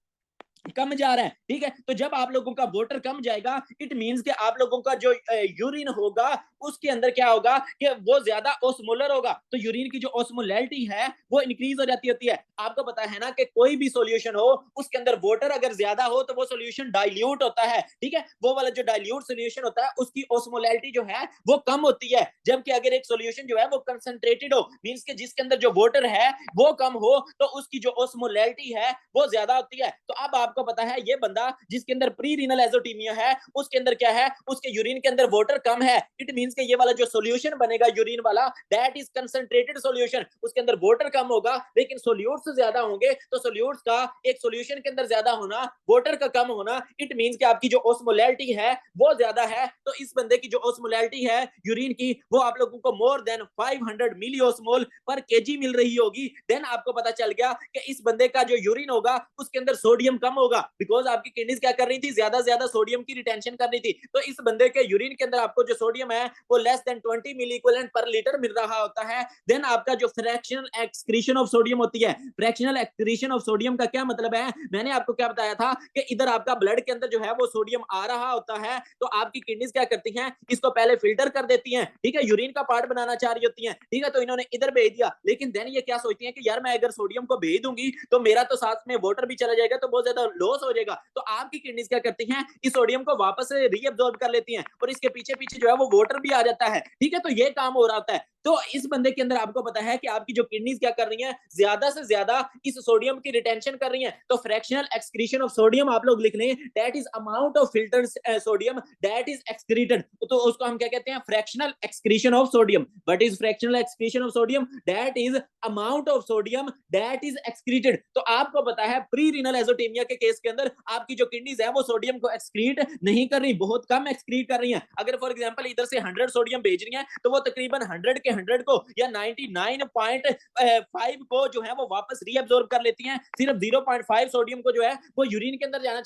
कम जा रहा है, ठीक है। तो जब आप लोगों का वाटर कम जाएगा इट मींस कि आप लोगों का जो यूरिन होगा उसके अंदर क्या होगा कि वो ज्यादा ओस्मोलर होगा, तो यूरिन की जो ओस्मोलैरिटी है वो इंक्रीज हो जाती होती है। आपको पता है ना कि कोई भी सॉल्यूशन हो उसके अंदर वाटर अगर ज्यादा हो तो वो सॉल्यूशन डाइल्यूट होता है, ठीक है, वो वाला जो डाइल्यूट सॉल्यूशन होता है उसकी ओस्मोलैरिटी जो है वो कम होती है। जबकि अगर एक सॉल्यूशन जो है वो कंसंट्रेटेड हो, मींस के जिसके अंदर जो वाटर है वो कम हो, तो उसकी जो ओस्मोलैरिटी है वो ज्यादा होती है। तो अब आपको पता है ये बंदा जिसके अंदर प्री रीनल एजोटीमिया है उसके अंदर क्या है, उसके यूरिन के अंदर वाटर कम है। इट मींस के ये वाला जो सॉल्यूशन बनेगा यूरिन वाला दैट इज कंसंट्रेटेड सॉल्यूशन, उसके अंदर वाटर कम होगा लेकिन सोल्यूट्स ज्यादा होंगे। तो सोल्यूट्स का एक सॉल्यूशन के अंदर ज्यादा होना, वाटर का कम होना, इट मींस कि आपकी जो ओस्मोलैरिटी है वो ज्यादा है। तो इस बंदे की जो ओस्मोलैरिटी है यूरिन की वो आप लोगों को मोर देन 500 मिलियोस्मोल पर केजी मिल रही होगी। देन आपको पता चल गया कि इस बंदे का जो यूरिन होगा उसके अंदर सोडियम कम होगा, बिकॉज आपकी किडनीज क्या कर रही थी, ज्यादा ज्यादा सोडियम की रिटेंशन कर रही थी। तो इस बंदे के यूरिन के अंदर आपको जो सोडियम है वो लेस देन 20 मिली इक्विवेलेंट पर लीटर मिल रहा होता है। देन आपका जो फ्रैक्शनल एक्सक्रीशन ऑफ सोडियम होती है, फ्रैक्शनल एक्सक्रीशन ऑफ सोडियम का क्या मतलब है, मैंने आपको क्या बताया था कि इधर आपका ब्लड के अंदर जो है वो सोडियम आ रहा होता है, तो आपकी किडनीज क्या करती हैं, इसको पहले फिल्टर कर देती हैं, ठीक है, यूरिन का पार्ट बनाना चाह रही होती हैं, ठीक है, तो इन्होंने इधर भेज दिया। लेकिन देन ये क्या सोचती हैं कि यार मैं अगर सोडियम को भेज दूंगी तो मेरा तो साथ में वाटर भी चला जाएगा, तो बहुत ज्यादा लॉस हो जाएगा। तो आपकी किडनीज क्या करती हैं, इस सोडियम को वापस से रीअब्सॉर्ब कर लेती हैं और इसके पीछे पीछे जो है वो वाटर भी आ जाता है, ठीक है, तो ये काम हो रहा होता है। तो इस बंदे के अंदर आपको पता है कि आपकी जो किडनीज क्या कर रही हैं, ज्यादा से ज्यादा इस सोडियम की रिटेंशन कर रही हैं। तो फ्रैक्शनल एक्सक्रीशन ऑफ सोडियम आप लोग लिख लें, that is amount of filtered sodium that is excreted. तो उसको हम क्या कहते हैं, fractional excretion of sodium. What is fractional excretion of sodium, that is amount of sodium that is excreted. तो आपको पता है प्री रीनल एजोटेमिया के केस के अंदर आपकी जो किडनीज है वो सोडियम को एक्सक्रीट नहीं कर रही, बहुत कम एक्सक्रीट कर रही हैं। अगर फॉर एग्जांपल इधर से 100 सोडियम भेज रही हैं तो वो तकरीबन 100 के 100 को या 99.5 को जो है वो वापस रीअब्सॉर्ब कर लेती हैं। सिर्फ 0.5 सोडियम को जो है वो यूरिन के अंदर जाना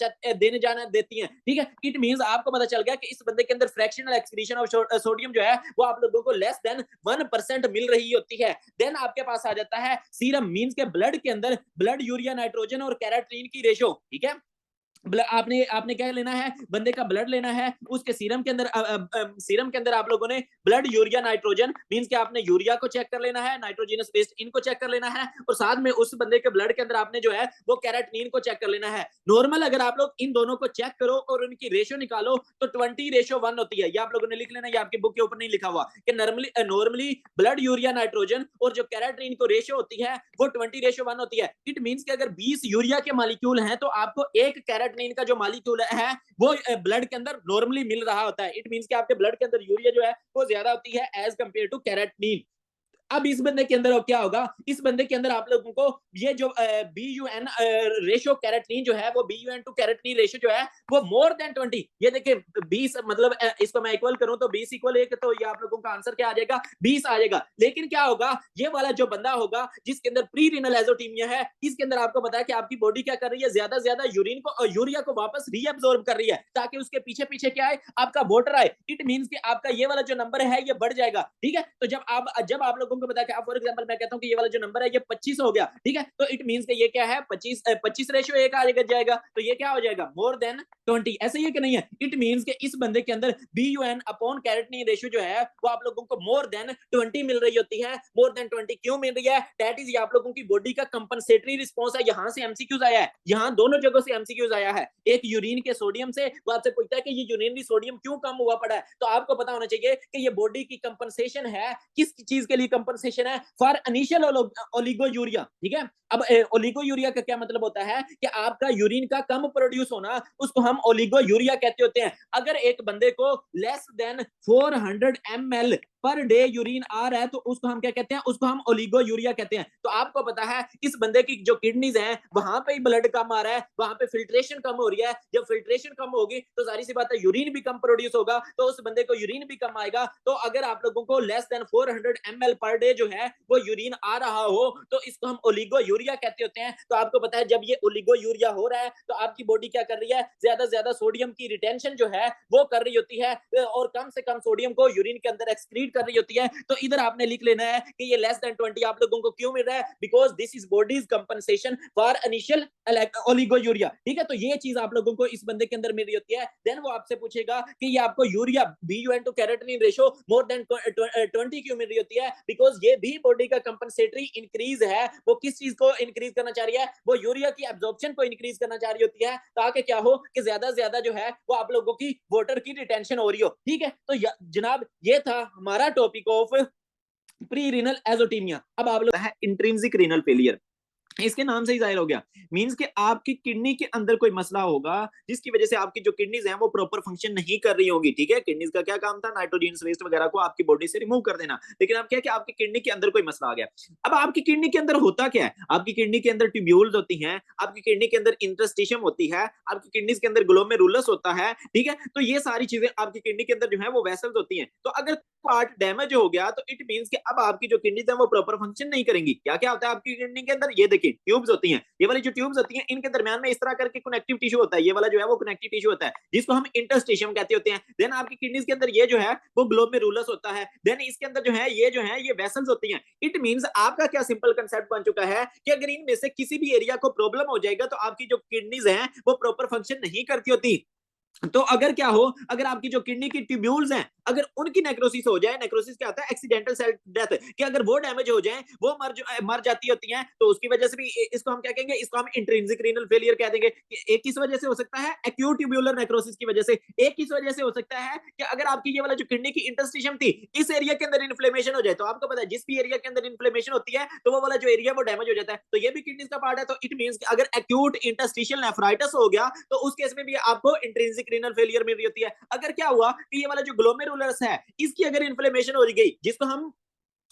देती हैं, ठीक है। इट मींस आपको पता चल गया कि इस बंदे के अंदर फ्रैक्शनल एक्सक्रीशन ऑफ सोडियम जो है वो आप लोगों को लेस देन 1% मिल रही होती है। देन आपके पास आ जाता है सीरम, मींस के ब्लड के अंदर ब्लड यूरिया नाइट्रोजन और कैराटीन की रेशो, ठीक है। आपने आपने क्या लेना है, बंदे का ब्लड लेना है, उसके सीरम के अंदर सीरम के अंदर आप लोगों ने ब्लड यूरिया नाइट्रोजन, मींस कि आपने यूरिया को चेक कर लेना है, नाइट्रोजनस वेस्ट इनको चेक कर लेना है, और साथ में उस बंदे के ब्लड के अंदर आपने जो है वो कैराटीन को चेक कर लेना है। नॉर्मल अगर आप लोग इन दोनों को चेक करो और उनकी रेशो निकालो तो 20:1 होती है। ये आप लोगों ने लिख लेना, ये आपके बुक के ऊपर नहीं लिखा हुआ कि नॉर्मली ब्लड यूरिया नाइट्रोजन और जो कैराटीन को रेशो होती है वो 20:1 होती है। इट मींस कि अगर 20 यूरिया के मॉलिक्यूल हैं तो आपको एक कैराटीन का जो मॉलिक्यूल है वो ब्लड के अंदर नॉर्मली मिल रहा होता है। इट मींस कि आपके ब्लड के अंदर यूरिया जो है वो ज्यादा होती है एज कंपेयर टू कैराटीन। अब इस बंदे के अंदर क्या होगा, इस बंदे के अंदर आप लोगों को ये जो BUN रेशियो कैरेटिनिन जो है, वो BUN टू कैरेटिनिन रेशियो जो है वो मोर देन 20, ये देखिए 20 मतलब इसको मैं इक्वल करूं तो 20 इक्वल 1, तो ये आप लोगों का आंसर क्या आ जाएगा, 20 आ जाएगा। लेकिन क्या होगा, ये वाला जो बंदा होगा जिसके अंदर प्री रीनल एजोटीमिया है, इसके अंदर आपको पता है कि आपकी बॉडी क्या कर रही है, ज्यादा से ज्यादा यूरिन को यूरिया को वापस रीअब्सॉर्ब कर रही है, ताकि उसके पीछे पीछे क्या है, आपका वाटर आए। इट मींस कि आपका ये वाला जो नंबर है ये बढ़ जाएगा, ठीक है। तो जब आप लोगों को पता है कि फॉर एग्जांपल मैं कहता हूं कि ये वाला जो नंबर है ये 25 हो गया, ठीक है, तो इट मींस कि ये क्या है, 25 रेशियो 1 आ जाएगा, तो ये क्या हो जाएगा, मोर देन 20। ऐसे ही है कि नहीं है, इट मींस कि इस बंदे के अंदर BUN अपॉन कैरेटिनिन रेशियो जो है वो आप लोगों को मोर देन 20 मिल रही होती है। मोर देन 20 क्यों मिल रही है, दैट इज आप लोगों की बॉडी का कंपनसेटरी रिस्पॉन्स है। यहां से एमसीक्यूज आया है, यहां दोनों जगहों से एमसीक्यूज आया है। एक यूरिन के सोडियम से, वो आपसे पूछता है कि ये यूरिनरी सोडियम क्यों कम हुआ पड़ा है, तो आपको पता होना चाहिए कि ये बॉडी की कंपनसेशन है। किस चीज के लिए कंपनसेशन है, फॉर इनिशियल ओलिगोयूरिया, ठीक है। अब ओलिगोयूरिया का क्या मतलब होता है कि आपका यूरिन का कम प्रोड्यूस होना, उसको हम ओलिगोयूरिया कहते होते हैं। अगर एक बंदे को less than 400 ml per day urine आ रहा है तो उसको हम क्या कहते हैं, उसको हम ओलिगोयूरिया कहते हैं। तो आपको पता है इस बंदे की जो किडनीज हैं वहां पे ही ब्लड कम आ रहा है, वहां पे फिल्ट्रेशन कम हो रही है। जब फिल्ट्रेशन कम होगी तो जाहिर सी बात है यूरिन भी कम प्रोड्यूस होगा, तो उस बंदे को यूरिन भी कम आएगा। तो अगर आप लोगों को less than 400 ml per day जो है वो यूरिन आ रहा हो तो इसको हम ओलिगोयूरिया कहते होते हैं। तो आपको पता है जब ये ओलिगोयूरिया हो रहा है तो आपकी बॉडी क्या कर रही है, ज्यादा से ज्यादा सोडियम की रिटेंशन जो है वो कर रही होती है, और कम से कम सोडियम को यूरिन के अंदर एक्सक्रीट कर रही होती है। तो इधर आपने लिख लेना है कि ये लेस देन 20 आप लोगों को क्यों मिल रहा है, because this is bodies compensation for initial oliguria, ठीक है। तो ये चीज आप लोगों को इस बंदे के अंदर मिल रही होती है। देन वो आपसे पूछेगा कि ये आपको urea BUN to creatinine ratio more than 20 क्यों मिल रही होती है, बिकॉज ये भी बॉडी का कंपनसेटरी इंक्रीज है। वो किस चीज को इंक्रीज करना चाह रही है, वो यूरिया की एब्जॉर्प्शन को इंक्रीज करना चाह रही होती है, ताकि क्या हो कि ज्यादा से ज्यादा जो है वो आप लोगों की वाटर की रिटेंशन हो रही हो, ठीक है। तो जनाब ये था हमारा topic of pre renal azotaemia. अब आप लोग है इंट्रिंसिक रीनल फेलियर, इसके नाम से ही जाहिर हो गया। मींस कि आपकी किडनी के अंदर कोई मसला होगा जिसकी वजह से आपकी जो किडनीज हैं वो प्रॉपर फंक्शन नहीं कर रही होगी, ठीक है। किडनीज का क्या काम था, नाइट्रोजन वेस्ट वगैरह को आपकी बॉडी से रिमूव कर देना। लेकिन अब क्या है कि आपकी किडनी के अंदर कोई मसला आ गया। अब आपकी किडनी के अंदर होता क्या है, आपकी किडनी के अंदर ट्यूब्यूल्स होती हैं, आपकी किडनी के अंदर इंटरस्टिशियम होती है, आपकी किडनीज के अंदर ग्लोमेरुलस होता है, ठीक है। तो ये सारी चीजें आपकी किडनी के अंदर जो है वो वेसल्स होती हैं। तो अगर पार्ट डैमेज हो गया तो इट मींस कि अब आपकी जो किडनीज है वो प्रॉपर फंक्शन नहीं करेंगी। क्या क्या होता है आपकी किडनी के अंदर, ये देखिए ट्यूब्स होती हैं, ये वाली जो ट्यूब्स होती हैं इनके दरमियान में इस तरह करके कनेक्टिव टिश्यू होता है, ये वाला जो है वो कनेक्टिव टिश्यू होता है जिसको हम इंटरस्टिशियम कहते होते हैं। देन आपकी किडनीज के अंदर ये जो है वो ग्लोमेरुलस होता है, देन इसके अंदर जो है ये वेसल्स होती हैं। इट मींस आपका क्या सिंपल कंसेप्ट बन चुका है कि अगर इनमें से किसी भी एरिया को प्रॉब्लम हो जाएगा तो आपकी जो किडनीज हैं वो प्रॉपर फंक्शन नहीं करती होती। तो अगर क्या हो, अगर आपकी जो किडनी की ट्यूब्यूल्स हैं अगर उनकी नेक्रोसिस हो जाए, नेक्रोसिस क्या होता है, एक्सीडेंटल सेल डेथ, कि अगर वो डैमेज हो जाए, वो मर जाती होती हैं, तो उसकी वजह से भी इसको हम क्या कहेंगे, इसको हम इंट्रिंसिक रीनल फेलियर कह देंगे। एक किस वजह से हो सकता है, एक्यूट ट्यूब्यूलर नेक्रोसिस की वजह से। एक किस वजह से हो सकता है कि अगर आपकी ये वाला जो किडनी की इंटरस्टिशियम थी इस एरिया के अंदर इन्फ्लेमेशन हो जाए, तो आपको पता है जिस भी एरिया के अंदर इन्फ्लेमेशन होती है तो वो वाला जो एरिया वो डैमेज हो जाता है, तो ये भी किडनी का पार्ट है। तो इट मींस अगर एक्यूट इंटरस्टिशियल नेफ्राइटिस हो गया तो उस केस में भी आपको इंट्रिंसिक रीनल फेलियर मिल रही होती है। अगर क्या हुआ कि ये वाला जो ग्लोमेरुलस है इसकी अगर इन्फ्लेमेशन हो गई, जिसको हम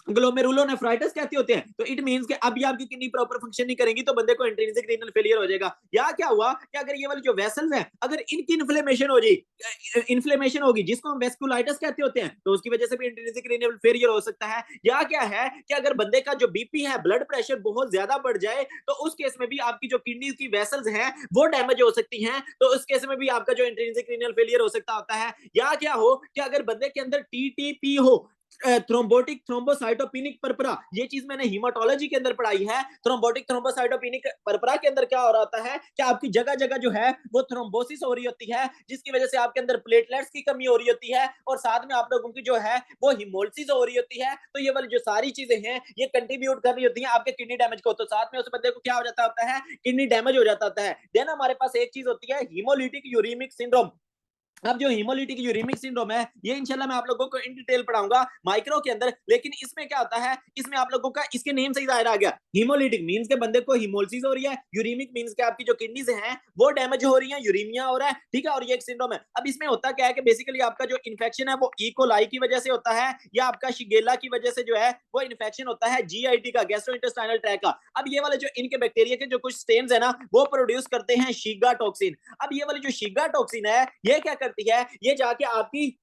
ग्लोमेरुलोनेफ्राइटिस कहते होते हैं, तो इट मींस कि अभी आपकी किडनी प्रॉपर फंक्शन नहीं करेंगी तो बंदे को इंट्रिंसिक रीनल फेलियर हो जाएगा। या क्या हुआ कि अगर ये वाली जो वेसल्स हैं अगर इनकी इन्फ्लेमेशन हो जाए, इन्फ्लेमेशन होगी जिसको हम वेस्कुलाइटिस कहते होते हैं, तो उसकी वजह से भी इंट्रिंसिक रीनल फेलियर हो सकता है। या क्या है कि अगर बंदे का जो बीपी है, ब्लड प्रेशर बहुत ज्यादा बढ़ जाए, तो उस केस में भी आपकी जो किडनी की वेसल्स हैं वो डैमेज हो सकती हैं, तो उस केस में भी आपका जो इंट्रिंसिक रीनल फेलियर हो सकता होता है। या क्या हो कि अगर बंदे के अंदर टीटीपी हो, थ्रोम्बोटिक थ्रोम्बोसाइटोपिनिक परपरा, ये चीज मैंने हीमाटोलॉजी के अंदर पढ़ाई है। थ्रोम्बोटिक थ्रोम्बोसाइटोपिनिक परपरा के अंदर क्या हो रहा होता है कि आपकी जगह जगह जो है वो थ्रोम्बोसिस हो रही होती है, जिसकी वजह से आपके अंदर प्लेटलेट्स की कमी हो रही होती है, और साथ में आप लोगों की जो है वो हिमोलिसिस हो रही होती है। तो ये वाली जो सारी चीजें हैं ये कंट्रीब्यूट कर रही होती हैं आपके किडनी डैमेज को। तो साथ में उस बंदे को क्या हो जाता होता है, किडनी डैमेज हो जाता होता है। देन हमारे पास एक चीज होती है हीमोलिटिक यूरेमिक सिंड्रोम। अब जो हीमोलिटिक यूरेमिक सिंड्रोम है, ये इंशाल्लाह मैं आप लोगों को इन डिटेल पढ़ाऊंगा माइक्रो के अंदर। लेकिन इसमें क्या होता है, इसमें आप लोगों का इसके नेम से ही जाहिर आ गया, हीमोलिटिक मींस के बंदे को हीमोलिसिस हो रही है, यूरेमिक मींस के आपकी जो किडनीज हैं वो डैमेज हो रही है, यूरीमिया हो रहा है, ठीक है, और ये एक सिंड्रोम है। अब इसमें होता क्या है कि बेसिकली आपका जो इन्फेक्शन है वो इकोलाई की वजह से होता है, या आपका शिगेला की वजह से जो है वो इन्फेक्शन होता है जीआईटी का, गैस्ट्रोइंटेस्टाइनल ट्रैक्ट का। अब ये वाले जो इनके बैक्टीरिया के जो कुछ स्टेन्स है ना, वो प्रोड्यूस करते हैं शीगा टॉक्सिन। अब ये वाली जो शीगा टॉक्सिन है, ये क्या करती है, ये जाके आपकी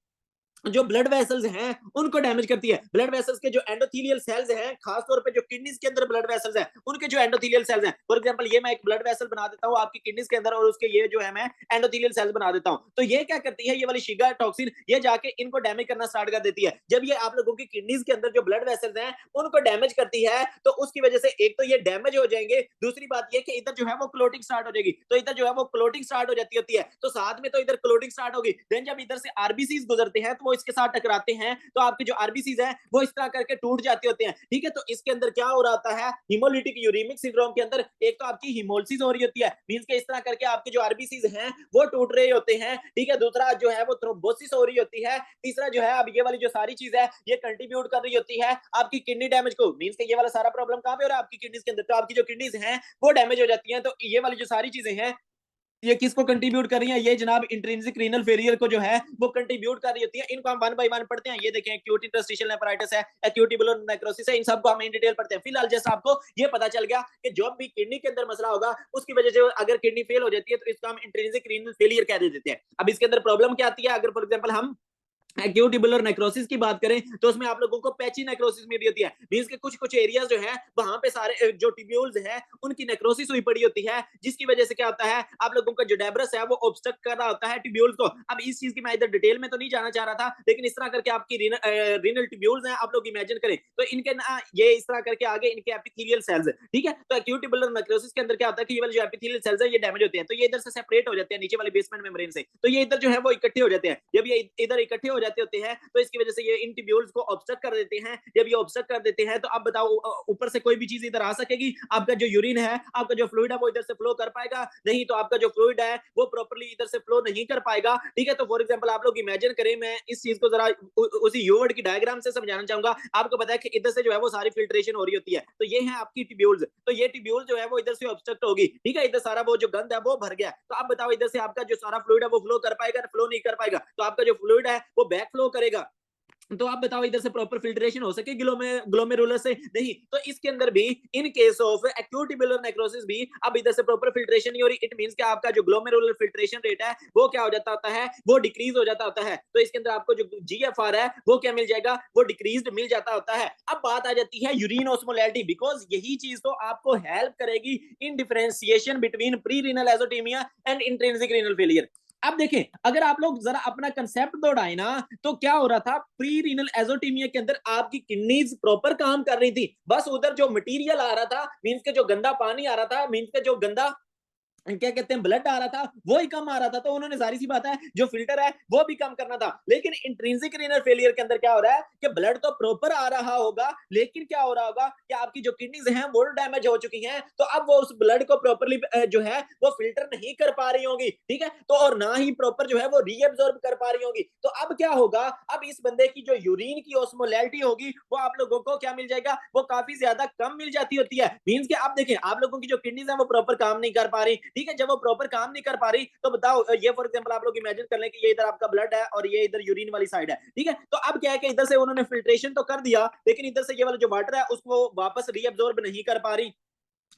जो ब्लड वेसल्स हैं उनको डैमेज करती है। ब्लड वेसल्स के जो एंडोथेलियल सेल्स हैं, खास तौर पे जो किडनीज के अंदर ब्लड वेसल्स हैं, उनके जो एंडोथेलियल सेल्स हैं, फॉर एग्जांपल ये मैं एक ब्लड वेसल बना देता हूं आपकी किडनीज के अंदर, और उसके ये जो है मैं एंडोथेलियल सेल्स बना देता हूं, तो ये क्या करती है, ये वाली शिगा टॉक्सिन ये जाके इनको डैमेज करना स्टार्ट कर देती है। जब ये आप लोगों की किडनीज के अंदर जो ब्लड वेसल्स हैं उनको डैमेज करती है, तो उसकी वजह से एक तो ये डैमेज हो जाएंगे, दूसरी बात ये कि इधर जो है वो क्लोटिंग स्टार्ट हो जाएगी, तो इधर जो है वो क्लोटिंग स्टार्ट हो जाती होती है, तो साथ में तो इधर क्लोटिंग स्टार्ट होगी, देन जब इधर से आरबीसीज गुजरते हैं तो वो इसके साथ टकराते हैं, तो आपके जो आरबीसीज हैं वो इस तरह करके टूट जाते होते हैं, ठीक है। तो इसके अंदर क्या हो रहा होता है, हीमोलिटिक यूरेमिक सिंड्रोम के अंदर एक तो आपकी हीमोलिसिस हो रही होती है, मींस के इस तरह करके आपके जो आरबीसीज हैं वो टूट रहे होते हैं, ठीक है। दूसरा जो है वो थ्रोम्बोसिस हो रही होती है। तीसरा जो है, अब ये वाली जो सारी चीज है ये कंट्रीब्यूट कर रही होती है आपकी किडनी डैमेज को, मींस के ये वाला सारा प्रॉब्लम कहां पे हो रहा है, आपकी किडनीज के अंदर, तो आपकी जो किडनीज हैं वो डैमेज हो जाती हैं। तो ये वाली जो सारी चीजें हैं ये किसको कंट्रीब्यूट कर रही है, ये जनाब इंट्रिंसिक रीनल फेलियर को जो है वो कंट्रीब्यूट कर रही होती है। इनको हम वन बाय वन पढ़ते हैं। ये देखें, एक्यूट इंटरस्टिशियल नेफ्राइटिस है, एक्यूट ट्यूबुलर नेक्रोसिस है, इन सबको हम इन डिटेल पढ़ते हैं। फिलहाल जैसा आपको ये पता चल गया कि जो भी किडनी के अंदर मसला होगा उसकी वजह से अगर किडनी फेल हो जाती है तो इसको हम इंट्रिंसिक रीनल फेलियर कह देते हैं। अब इसके अंदर प्रॉब्लम क्या आती है, अगर फॉर एग्जाम्पल हम एक्यूट ट्यूबुलर नेक्रोसिस की बात करें तो उसमें आप लोगों को पैची नेक्रोसिस में भी होती है, मींस के कुछ कुछ एरियाज जो है वहां पे सारे जो ट्यूब्यूल्स हैं उनकी नेक्रोसिस हुई पड़ी होती है, जिसकी वजह से क्या होता है, आप लोगों का जो डेब्रस है वो ऑब्स्ट्रक्ट कर रहा होता है ट्यूब्यूल्स को। अब इस चीज की मैं इधर डिटेल में तो नहीं जाना चाह रहा था, लेकिन इस तरह करके आपकी रीनल ट्यूब्यूल्स हैं, आप लोग इमेजिन करें तो इनके ना ये इस तरह करके आगे इनके एपिथेलियल सेल्स, ठीक है। तो एक्यूट ट्यूबुलर नेक्रोसिस के अंदर क्या होता है कि ये वाले जो एपिथेलियल सेल्स है ये डैमेज होते हैं, तो ये इधर से सेपरेट हो जाते हैं नीचे वाली बेसमेंट मेम्ब्रेन से, तो ये इधर जो है वो इकट्ठे हो जाते हैं। जब ये इधर इकट्ठे हो जाते होते हैं तो इसकी वजह से ये इन ट्यूब्यूल्स को ऑब्स्ट्रक्ट कर देते हैं। जब ये ऑब्स्ट्रक्ट कर देते हैं तो अब बताओ ऊपर से कोई भी चीज इधर आ सकेगी, आपका जो यूरिन है, आपका जो फ्लूइड है वो इधर से फ्लो कर पाएगा नहीं, तो आपका जो फ्लूइड है वो प्रॉपर्ली इधर से फ्लो नहीं कर पाएगा, ठीक है। तो फॉर एग्जांपल आप लोग इमेजिन करें, मैं इस चीज को जरा उसी यूवर्ड की डायग्राम से समझाना चाहूंगा। आपको पता है कि इधर से जो है वो सारी फिल्ट्रेशन हो रही होती है, तो ये है आपकी ट्यूब्यूल्स, तो ये ट्यूब्यूल जो है वो इधर से ऑब्स्ट्रक्ट होगी, ठीक है। इधर सारा वो जो गंद है वो भर गया, तो अब बताओ इधर से आपका जो सारा फ्लूइड है वो फ्लो कर पाएगा, फ्लो नहीं कर पाएगा, तो आपका जो फ्लूइड है वो बैक फ्लो करेगा। तो आप बताओ इधर से प्रॉपर फिल्ट्रेशन हो सके ग्लोमेरुलर से, नहीं। तो इसके अंदर भी in case of acute tubular necrosis भी अब इधर से प्रॉपर फिल्ट्रेशन नहीं हो रही, इट मींस कि आपका जो ग्लोमेरुलर फिल्ट्रेशन रेट है वो क्या हो जाता होता है, वो डिक्रीज हो जाता होता है। तो इसके अंदर आपको जो जीएफआर है वो क्या मिल जाएगा, वो डिक्रीज्ड मिल जाता होता है। अब बात आ जाती है यूरिन ऑस्मोलैरिटी, बिकॉज यही चीज तो आपको हेल्प करेगी in differentiation between pre renal azotemia and intrinsic renal failure. अब देखें, अगर आप लोग जरा अपना कंसेप्ट दौड़ाए ना, तो क्या हो रहा था, प्री रीनल एजोटीमिया के अंदर आपकी किडनीज प्रॉपर काम कर रही थी, बस उधर जो मटेरियल आ रहा था, मींस के जो गंदा पानी आ रहा था, मींस के जो गंदा क्या कहते हैं ब्लड आ रहा था वो ही कम आ रहा था, तो उन्होंने जारी सी बात है जो फिल्टर है वो भी कम करना था। लेकिन इंट्रिंसिक रीनल फेलियर के अंदर क्या हो रहा है कि ब्लड तो प्रॉपर आ रहा होगा, लेकिन क्या हो रहा होगा कि आपकी जो किडनीज हैं वो डैमेज हो चुकी हैं, तो अब वो उस ब्लड को प्रॉपरली जो है वो फिल्टर नहीं कर पा रही होंगी, ठीक है। तो और ना ही प्रॉपर जो है वो रीअब्सॉर्ब कर पा रही होंगी, तो अब क्या होगा, अब इस बंदे की जो यूरिन की ऑस्मोलैरिटी होगी वो आप लोगों को क्या मिल जाएगा, वो काफी ज्यादा कम मिल जाती होती है। मींस के आप देखें, आप लोगों की जो किडनीज है वो प्रॉपर काम नहीं कर पा रही, ठीक है। जब वो प्रॉपर काम नहीं कर पा रही तो बताओ, ये फॉर एग्जांपल आप लोग इमेजिन कर लें कि ये इधर आपका ब्लड है और ये इधर यूरिन वाली साइड है, ठीक है। तो अब क्या है कि इधर से उन्होंने फिल्ट्रेशन तो कर दिया, लेकिन इधर से ये वाला जो वाटर है उसको वापस रीअब्सॉर्ब नहीं कर पा रही।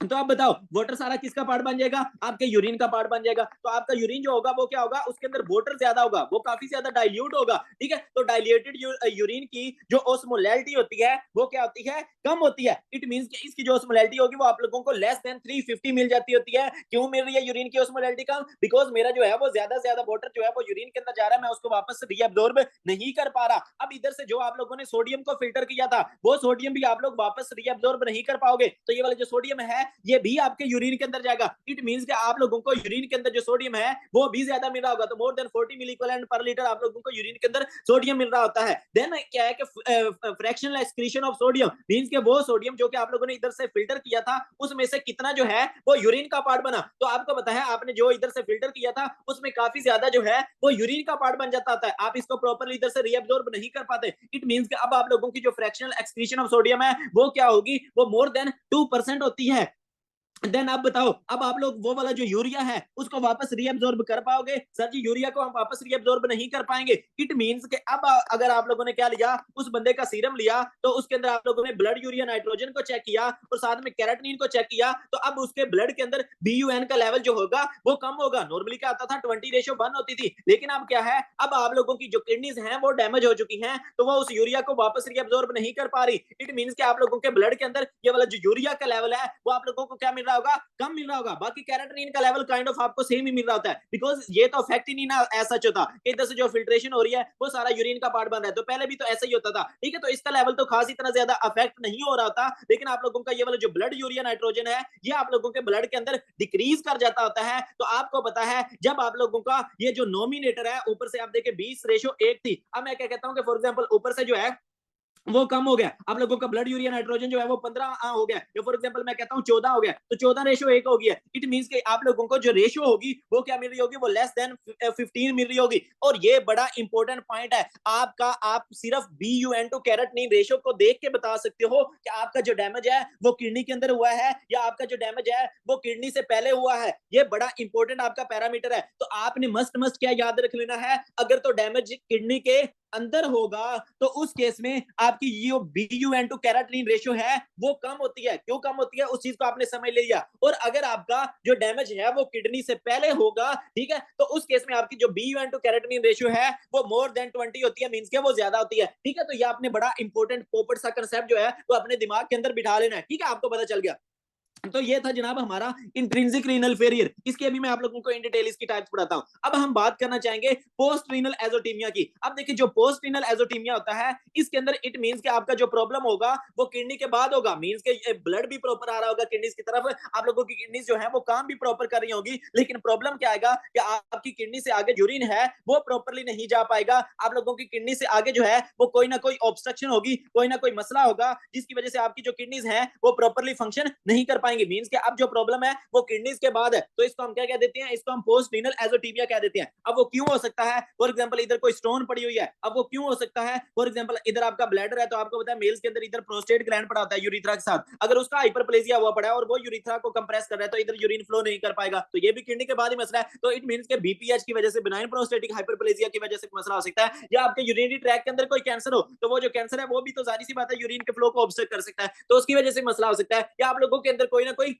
तो आप बताओ वाटर सारा किसका पार्ट बन जाएगा, आपके यूरिन का पार्ट बन जाएगा। तो आपका यूरिन जो होगा वो क्या होगा, उसके अंदर वाटर ज्यादा होगा, वो काफी ज्यादा डाइल्यूट होगा, ठीक है। तो डाइल्यूटेड यूरिन की जो ऑस्मोलैरिटी होती है वो क्या होती है, कम होती है। इट मींस कि इसकी जो ऑस्मोलैरिटी होगी वो आप लोगों को लेस देन 350 मिल जाती होती है। क्यों मिल रही है यूरिन की ऑस्मोलैरिटी कम, बिकॉज मेरा जो है वो ज्यादा से ज्यादा वाटर जो है वो यूरिन के अंदर जा रहा है, मैं उसको वापस रीअब्सॉर्ब नहीं कर पा रहा। अब इधर से जो आप लोगों ने सोडियम को फिल्टर किया था वो सोडियम भी आप लोग वापस रीअब्सॉर्ब नहीं कर पाओगे, तो ये वाला जो सोडियम है ये भी आपके यूरिन के अंदर जाएगा। इट मींस कि आप लोगों को यूरिन के अंदर जो सोडियम है वो भी ज्यादा मिल रहा होगा, तो मोर देन 40 मिली इक्विवेलेंट पर लीटर आप लोगों को यूरिन के अंदर सोडियम मिल रहा होता है। देन क्या है कि fractional excretion of sodium means के वो सोडियम जो कि आप लोगों ने इधर से फिल्टर किया था उसमें से कितना जो है वो यूरिन का पार्ट बना। तो आपको पता है आपने जो इधर से फिल्टर किया था उसमें काफी ज्यादा जो है वो यूरिन का पार्ट बन जाता है, आप इसको प्रॉपरली इधर से रीअब्सॉर्ब नहीं कर पाते। इट मींस कि अब आप लोगों की जो फ्रैक्शनल एक्सक्रीशन ऑफ सोडियम है वो क्या होगी, वो मोर देन 2% होती है। देन आप बताओ अब आप लोग वो वाला जो यूरिया है उसको वापस रीअब्सॉर्ब कर पाओगे? सर जी यूरिया को हम वापस रीअब्सॉर्ब नहीं कर पाएंगे। इट मींस कि अब अगर आप लोगों ने क्या लिया, उस बंदे का सीरम लिया तो उसके अंदर आप लोगों ने ब्लड यूरिया नाइट्रोजन को चेक किया और साथ में कैरेटिनिन को चेक किया, तो अब उसके ब्लड के अंदर बीयूएन का लेवल जो होगा वो कम होगा। नॉर्मली क्या आता था 20:1 होती थी, लेकिन अब क्या है, अब आप लोगों की जो किडनीज हैं वो डैमेज हो चुकी हैं तो वो उस यूरिया को वापस रीअब्सॉर्ब नहीं कर पा रही। इट मींस कि आप लोगों के ब्लड के अंदर ये वाला जो यूरिया का लेवल है वो आप लोगों को क्या मिल रहा होगा, कम मिल रहा होगा। बाकी कैरेटिनिन का लेवल काइंड ऑफ आपको सेम ही मिल रहा होता है, बिकॉज ये तो फैक्ट ही नहीं ना ऐसा होता कि इधर से जो फिल्ट्रेशन हो रही है वो सारा यूरिन का पार्ट बन रहा है, तो पहले भी तो ऐसा ही होता था। ठीक है, तो इसका लेवल तो खास इतना ज्यादा अफेक्ट नहीं हो रहा था, लेकिन आप लोगों का ये वाला जो ब्लड यूरिया नाइट्रोजन है ये आप लोगों के ब्लड के अंदर डिक्रीज कर जाता होता है। तो आपको पता है जब आप लोगों का ये जो नोमिनेटर है ऊपर से आप देखे 20:1 थी, अब मैं क्या कहता हूं कि फॉर एग्जांपल ऊपर से जो है वो कम हो गया, आप लोगों का ब्लड यूरिया नाइट्रोजन जो है वो 15 हो गया, या फॉर एग्जांपल मैं कहता हूं 14 हो गया, तो 14:1 हो गया। इट मींस कि आप लोगों को जो रेशियो होगी वो क्या मिल रही होगी, वो लेस देन 15 मिल रही होगी। और ये बड़ा इंपॉर्टेंट पॉइंट है आपका, आप सिर्फ BUN टू कैरेटिनिन रेशियो को देख के बता सकते हो कि आपका जो डैमेज है वो किडनी के अंदर हुआ है या आपका जो डैमेज है वो किडनी से पहले हुआ है। ये बड़ा इंपॉर्टेंट आपका पैरामीटर है, तो आपने मस्ट क्या याद रख लेना है, अगर तो डैमेज किडनी के अंदर होगा तो उस केस में आपकी ये BUN टू कैरेटिनिन रेशियो है वो कम होती है। क्यों कम होती है उस चीज को आपने समझ लिया। और अगर आपका जो डैमेज है वो किडनी से पहले होगा, ठीक है, तो उस केस में आपकी जो BUN टू कैरेटिनिन रेशियो है वो मोर देन 20 होती है, मींस के वो ज्यादा होती है। ठीक है, तो ये आपने बड़ा इंपॉर्टेंट पोपट सा कंसेप्ट जो है वो अपने दिमाग के अंदर बिठा लेना है। ठीक है, आपको पता चल गया। तो ये था जनाब हमारा इंट्रिंसिक रीनल फेलियर। इसके अभी मैं आप लोगों को इन डिटेल इसकी टाइप्स पढ़ाता हूं। अब हम बात करना चाहेंगे पोस्ट रीनल एजोटीमिया की। अब देखिए जो पोस्ट रीनल एजोटीमिया होता है इसके अंदर इट मींस कि आपका जो प्रॉब्लम होगा वो किडनी के बाद होगा, मींस के ब्लड भी प्रॉपर आ रहा होगा किडनीज की तरफ, आप लोगों की किडनीज जो है वो काम भी प्रॉपर कर रही होगी, लेकिन प्रॉब्लम क्या आएगा कि आपकी किडनी से आगे यूरिन है वो प्रॉपरली नहीं जा पाएगा। आप लोगों की किडनी से आगे जो है वो कोई ना कोई ऑब्स्ट्रक्शन होगी, कोई ना कोई मसला होगा जिसकी वजह से आपकी जो किडनीज है वो प्रॉपरली फंक्शन नहीं कर पाएंगे। मींस के अब जो प्रॉब्लम है वो किडनीज के बाद है, तो इसको हम क्या कह देते हैं, इसको हम पोस्ट रीनल एजोटीमिया कह देते हैं। अब वो क्यों हो सकता है, फॉर एग्जांपल इधर कोई स्टोन पड़ी हुई है, अब वो क्यों हो सकता है, फॉर एग्जांपल इधर आपका ब्लैडर है, तो आपको पता है मेल्स के अंदर इधर प्रोस्टेट ग्लैंड पड़ा होता है यूरिथ्रा के साथ, अगर उसका हाइपरप्लेजिया हुआ पड़ा है और वो यूरिथ्रा को कंप्रेस कर रहा है तो इधर यूरिन फ्लो नहीं कर पाएगा, तो ये भी किडनी के बाद ही मसला है। तो इट मींस के बीपीएच की वजह से, बिनाइन प्रोस्टेटिक हाइपरप्लेजिया की वजह से मसला हो सकता है, या आपके यूरिनरी ट्रैक के अंदर कोई कैंसर हो तो वो जो कैंसर है वो भी तो जाहिर सी बात है यूरिन के फ्लो को ऑब्स्ट्रक्ट कर सकता है, तो उसकी वजह से मसला हो सकता है। या आप लोगों के अंदर कोई ना कोई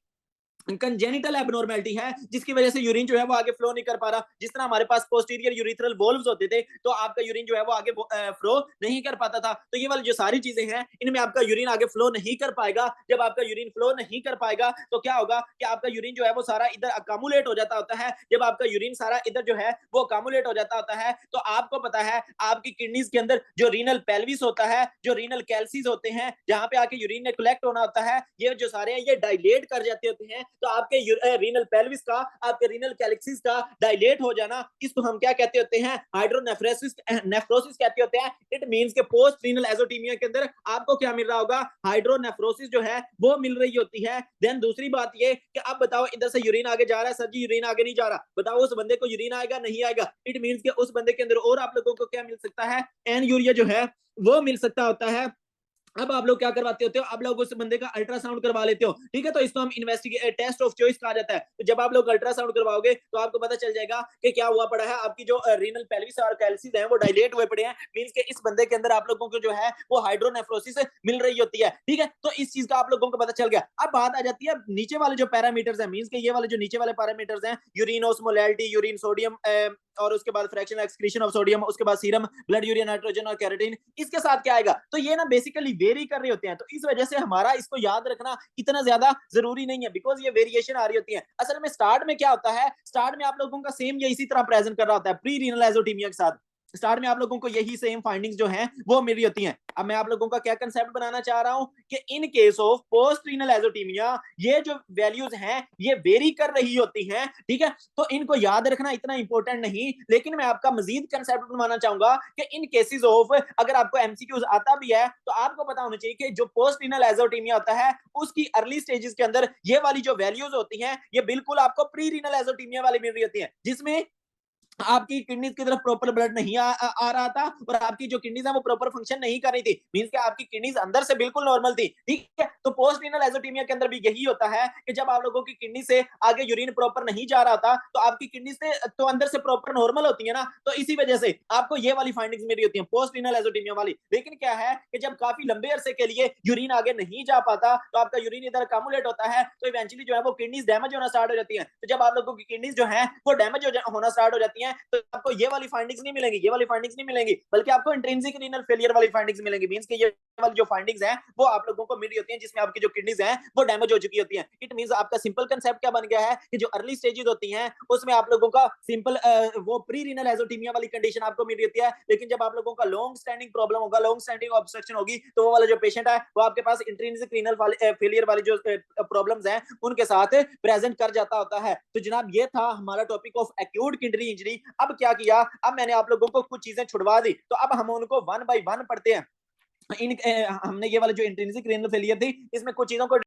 कंजेनिटल एबनॉर्मेलिटी है जिसकी वजह से यूरिन जो है वो आगे फ्लो नहीं कर पा रहा। जिस तरह हमारे पास पोस्टीरियर यूरिथ्रल वॉल्व्स होते थे तो आपका यूरिन जो है वो आगे फ्लो नहीं कर पाता था, तो ये वाली जो सारी चीजें हैं इनमें आपका यूरिन आगे फ्लो नहीं कर पाएगा। जब आपका यूरिन फ्लो नहीं कर पाएगा तो क्या होगा कि आपका यूरिन जो है वो सारा इधर अकामुलेट हो जाता होता है। जब आपका यूरिन सारा इधर जो है वो अकामुलेट हो जाता होता है तो आपको पता है आपकी किडनीज के अंदर जो रीनल पेल्विस होता है, जो रीनल कैल्सीज होते हैं जहां पे आके यूरिन ने कलेक्ट होना होता है, ये जो सारे हैं ये डायलेट कर जाते होते हैं। तो आपके रीनल पेल्विस का, आपके रीनल कैलिक्सिस का डायलेट हो जाना, इसको हम क्या कहते होते हैं, हाइड्रोनेफ्रोसिस नेफ्रोसिस कहते होते हैं। इट मींस के पोस्ट रीनल एजोटीमिया के अंदर आपको क्या मिल रहा होगा, हाइड्रोनेफ्रोसिस जो है वो मिल रही होती है। देन दूसरी बात ये कि अब बताओ इधर से यूरिन आगे जा रहा है, सर जी यूरिन आगे नहीं जा रहा, बताओ उस बंदे को यूरिन आएगा नहीं आएगा? इट मींस के उस बंदे के अंदर और आप लोगों को क्या मिल सकता है, एन यूरिया जो है वो मिल सकता होता है। अब आप लोग क्या करवाते होते हो, आप लोग उस बंदे का अल्ट्रासाउंड करवा लेते हो, ठीक है, तो इसको हम इन्वेस्टिगेट टेस्ट ऑफ चॉइस कहा जाता है। तो जब आप लोग अल्ट्रासाउंड करवाओगे तो आपको पता चल जाएगा कि क्या हुआ पड़ा है, आपकी जो रीनल पेल्विस और कैल्सीज है वो डायलेट हुए पड़े हैं, मींस के इस बंदे के अंदर आप लोगों को जो है वो हाइड्रोनेफ्रोसिस मिल रही होती है। ठीक है, तो इस चीज का आप लोगों को पता चल गया। अब बात आ जाती है नीचे वाले जो पैरामीटर्स है, मींस के ये वाले जो नीचे वाले पैरामीटर्स हैं, यूरिन ऑस्मोलैरिटी, यूरिन सोडियम और उसके बाद फ्रैक्शनल एक्सक्रीशन ऑफ सोडियम, उसके बाद सीरम ब्लड यूरिया नाइट्रोजन और कैरेटिन, इसके साथ क्या आएगा, तो ये ना बेसिकली वेरी कर रहे होते हैं। तो इस वजह से हमारा इसको याद रखना इतना ज्यादा जरूरी नहीं है, बिकॉज ये वेरिएशन आ रही होती है। असल में स्टार्ट में क्या होता है, स्टार्ट में आप लोगों का सेम ये इसी तरह प्रेजेंट कर रहा होता है प्री रीनल एजोटीमिया के साथ। स्टार्ट में आप लोगों को यही सेम फाइंडिंग्स जो हैं वो मिल रही होती हैं। अब मैं आप लोगों का क्या कंसेप्ट बनाना चाह रहा हूं कि in case of post renal azotaemia ये जो वैल्यूज हैं ये वेरी कर रही होती हैं, ठीक है। तो इनको याद रखना इतना इंपॉर्टेंट नहीं, लेकिन मैं आपका मजीद कंसेप्ट बनवाना चाहूंगा कि इन केसेस ऑफ अगर आपको एमसीक्यूज आता भी है तो आपको पता होना चाहिए कि जो पोस्ट रीनल एजोटीमिया होता है उसकी अर्ली स्टेजेस के अंदर ये वाली जो वैल्यूज होती हैं ये बिल्कुल आपको प्री रीनल एजोटीमिया वाली मिल रही होती है, जिसमें आपकी किडनीज की तरफ प्रॉपर ब्लड नहीं आ रहा था और आपकी जो किडनीज है वो प्रॉपर फंक्शन नहीं कर रही थी, मींस कि आपकी किडनीज अंदर से बिल्कुल नॉर्मल थी, ठीक है। तो पोस्ट रीनल एजोटीमिया के अंदर भी यही होता है कि जब आप लोगों की किडनी से आगे यूरिन प्रॉपर नहीं जा रहा था तो आपकी किडनी से तो अंदर से प्रॉपर नॉर्मल होती है ना, तो इसी वजह से आपको ये वाली फाइंडिंग्स मेरी होती है पोस्ट रीनल एजोटीमिया वाली। लेकिन क्या है कि जब काफी लंबे अरसे के लिए यूरिन आगे नहीं जा पाता तो आपका यूरिन इधर अकामुलेट होता है, तो इवेंचुअली जो है वो किडनीज डैमेज होना स्टार्ट हो जाती है। तो जब आप लोगों की किडनीज जो है वो डैमेज होना स्टार्ट हो जाती है तो आपको ये वाली फाइंडिंग्स नहीं मिलेंगी, ये वाली फाइंडिंग्स नहीं मिलेंगी, बल्कि आपको इंट्रिंसिक रीनल फेलियर वाली फाइंडिंग्स मिलेंगी। मींस कि ये वाली जो फाइंडिंग्स हैं वो आप लोगों को मिल रही होती हैं जिसमें आपकी जो किडनीज हैं वो डैमेज हो चुकी होती हैं। इट मींस आपका सिंपल कांसेप्ट क्या बन गया है कि जो अर्ली स्टेजेस होती हैं उसमें आप लोगों का सिंपल वो प्री रीनल एजोटीमिया वाली कंडीशन आपको मिल रही होती है, लेकिन जब आप लोगों का लॉन्ग स्टैंडिंग प्रॉब्लम होगा, लॉन्ग स्टैंडिंग ऑब्स्ट्रक्शन होगी, तो वो वाला जो पेशेंट है वो आपके पास इंट्रिंसिक रीनल फेलियर वाली जो प्रॉब्लम्स हैं उनके साथ प्रेजेंट कर जाता होता है। तो जनाब ये था हमारा topic of acute kidney injury. अब क्या किया, अब मैंने आप लोगों को कुछ चीजें छुड़वा दी, तो अब हम उनको वन बाय वन पढ़ते हैं। हमने ये वाला जो इंट्रिंसिक रीनल फेलियर थी इसमें कुछ चीजों को